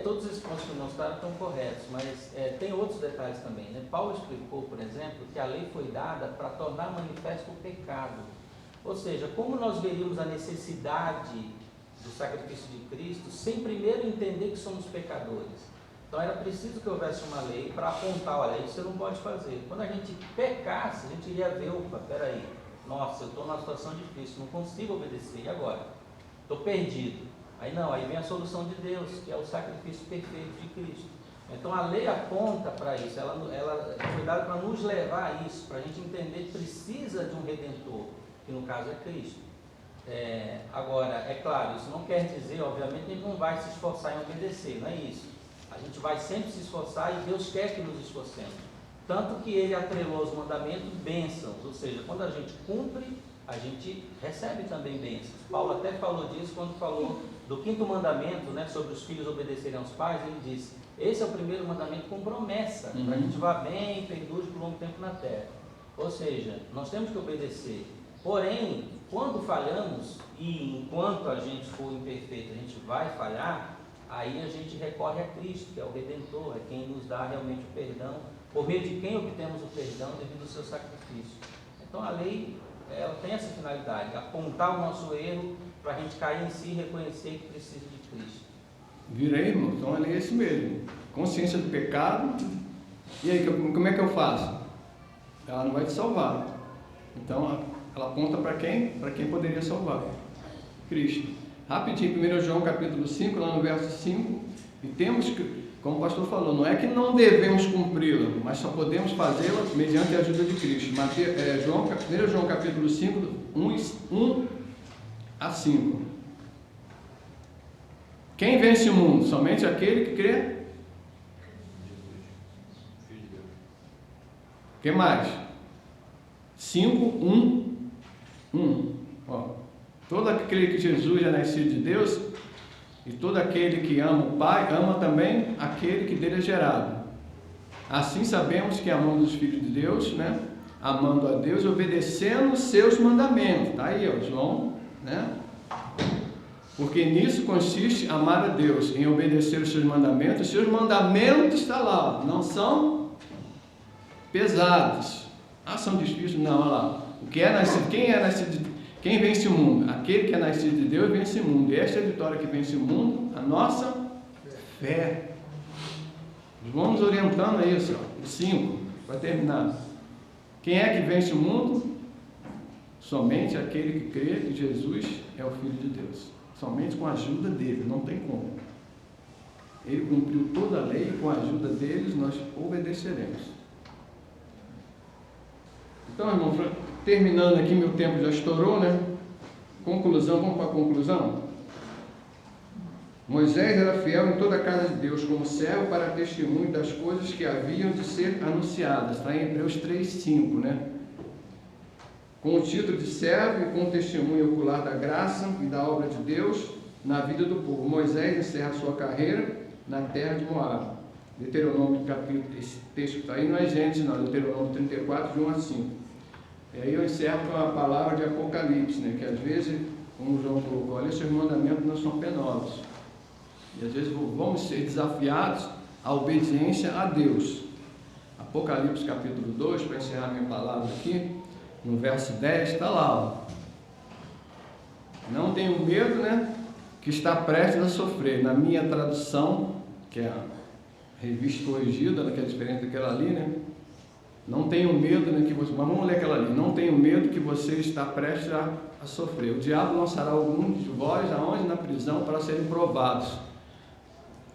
Todos esses pontos que mostraram estão corretos, mas tem outros detalhes também, né? Paulo explicou, por exemplo, que a lei foi dada para tornar manifesto o pecado. Ou seja, como nós veríamos a necessidade do sacrifício de Cristo sem primeiro entender que somos pecadores? Então era preciso que houvesse uma lei para apontar: olha, isso você não pode fazer. Quando a gente pecasse, a gente iria ver: opa, peraí, nossa, eu estou numa situação difícil, não consigo obedecer, e agora? Estou perdido. Aí não, aí vem a solução de Deus, que é o sacrifício perfeito de Cristo. Então a lei aponta para isso, ela foi dada para nos levar a isso, para a gente entender que precisa de um Redentor, que no caso é Cristo. Agora, é claro, isso não quer dizer, obviamente, que a gente não vai se esforçar em obedecer, não é isso. A gente vai sempre se esforçar e Deus quer que nos esforcemos. Tanto que Ele atrelou aos mandamentos bênçãos, ou seja, quando a gente cumpre, a gente recebe também bênçãos. Paulo até falou disso quando falou do 5º mandamento, né, sobre os filhos obedecerem aos pais. Ele disse: esse é o primeiro mandamento com promessa, para a gente vá bem e perdure por longo tempo na terra. Ou seja, nós temos que obedecer. Porém, quando falhamos, e enquanto a gente for imperfeito, a gente vai falhar, aí a gente recorre a Cristo, que é o Redentor, é quem nos dá realmente o perdão, por meio de quem obtemos o perdão devido ao seu sacrifício. Então a lei, ela tem essa finalidade, apontar o nosso erro para a gente cair em si e reconhecer que precisa de Cristo. Virei, irmão, então a lei é esse mesmo. Consciência do pecado. E aí, como é que eu faço? Ela não vai te salvar. Então ela aponta para quem? Para quem poderia salvar. Cristo. Rapidinho, 1 João capítulo 5, lá no verso 5. E temos que, como o pastor falou, não é que não devemos cumpri-la, mas só podemos fazê-la mediante a ajuda de Cristo. 1 João capítulo 5, 1 a 5. Quem vence o mundo? Somente aquele que crê. O que mais? 5:1. Ó, todo aquele que Jesus é nascido de Deus, e todo aquele que ama o Pai, ama também aquele que dele é gerado. Assim sabemos que amamos os filhos de Deus, né? Amando a Deus, obedecendo os seus mandamentos. Está aí, ó, João, né? Porque nisso consiste amar a Deus, em obedecer os seus mandamentos. Os seus mandamentos, está lá, ó, não são pesados. Ah, são difíceis? Não, olha lá. O que é nascido, quem vence o mundo? Aquele que é nascido de Deus vence o mundo. E esta é a vitória que vence o mundo, a nossa fé. Vamos orientando a isso, ó, o 5, para terminar. Quem é que vence o mundo? Somente aquele que crê que Jesus é o Filho de Deus. Somente com a ajuda dele, não tem como. Ele cumpriu toda a lei e com a ajuda deles nós obedeceremos. Então, irmão, terminando aqui, meu tempo já estourou, né? Conclusão, vamos para a conclusão? Moisés era fiel em toda a casa de Deus, como servo para testemunho das coisas que haviam de ser anunciadas. Está em Hebreus 3:5, né? Com o título de servo e com o testemunho ocular da graça e da obra de Deus na vida do povo. Moisés encerra sua carreira na terra de Moabe. Deuteronômio capítulo, esse texto que está aí não é Gênesis não, Deuteronômio 34, de 1 a 5. E aí eu encerro com a palavra de Apocalipse, né? Que às vezes, como o João colocou, olha, seus mandamentos não são penosos. E às vezes vamos ser desafiados à obediência a Deus. Apocalipse capítulo 2, para encerrar minha palavra aqui, no verso 10, está lá, ó. Não tenho medo, né, que está prestes a sofrer. Na minha tradução, que é a revista corrigida, que é diferente daquela ali, né? Não tenho medo, né, que você... Mas vamos ler aquela ali. Não tenho medo que você está prestes a sofrer. O diabo lançará alguns de vós aonde? Na prisão, para serem provados.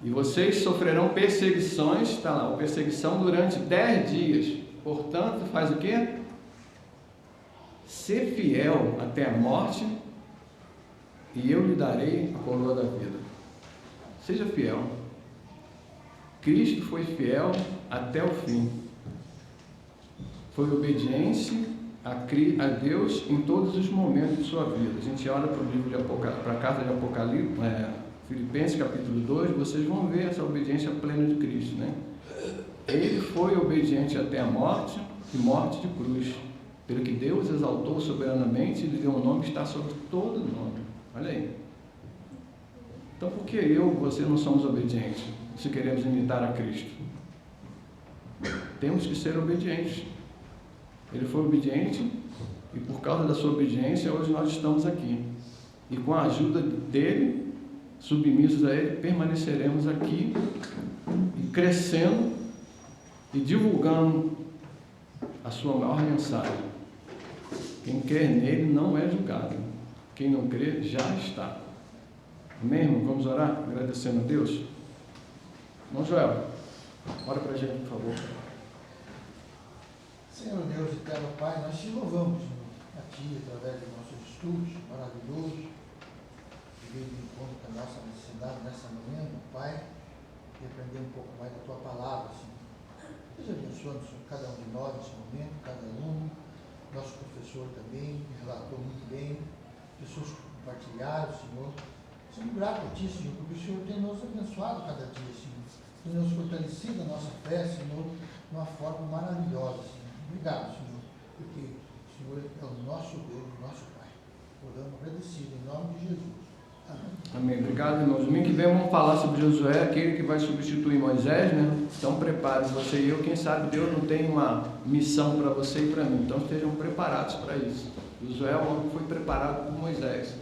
E vocês sofrerão perseguições, está lá, perseguição durante 10 dias. Portanto, faz o quê? Ser fiel até a morte, e eu lhe darei a coroa da vida. Seja fiel. Cristo foi fiel até o fim. Foi obediente a Deus em todos os momentos de sua vida. A gente olha para o livro de Apocalipse, para a carta de Apocalipse, Filipenses capítulo 2, vocês vão ver essa obediência plena de Cristo, né? Ele foi obediente até a morte, e morte de cruz. Pelo que Deus exaltou soberanamente, Ele deu um nome que está sobre todo nome. Olha aí. Então, por que eu e você não somos obedientes, se queremos imitar a Cristo? Temos que ser obedientes. Ele foi obediente, e por causa da sua obediência, hoje nós estamos aqui. E com a ajuda dele, submissos a Ele, permaneceremos aqui, e crescendo, e divulgando a sua maior mensagem. Quem crê nele não é julgado. Quem não crê já está. Amém, irmão? Vamos orar? Agradecendo a Deus. Irmão Joel, ora para a gente, por favor. Senhor Deus eterno Pai, nós te louvamos a Ti através dos nossos estudos maravilhosos, que veio de encontro com a nossa necessidade nessa manhã, meu Pai, e aprender um pouco mais da Tua palavra, Senhor. Deus abençoando cada um de nós nesse momento, cada aluno, nosso professor também, que relatou muito bem, pessoas que compartilharam, Senhor. Somos gratos a Ti, Senhor, porque o Senhor tem nos abençoado cada dia, Senhor. Tem nos fortalecido a nossa fé, Senhor, de uma forma maravilhosa, Senhor. Obrigado, Senhor, porque o Senhor é o nosso Deus, o nosso Pai. Oramos agradecido, em nome de Jesus. Amém. Amém. Obrigado, irmãos. Domingo que vem vamos falar sobre Josué, aquele que vai substituir Moisés, né? Então prepare-se, você e eu. Quem sabe Deus não tem uma missão para você e para mim. Então estejam preparados para isso. Josué é o homem que foi preparado por Moisés.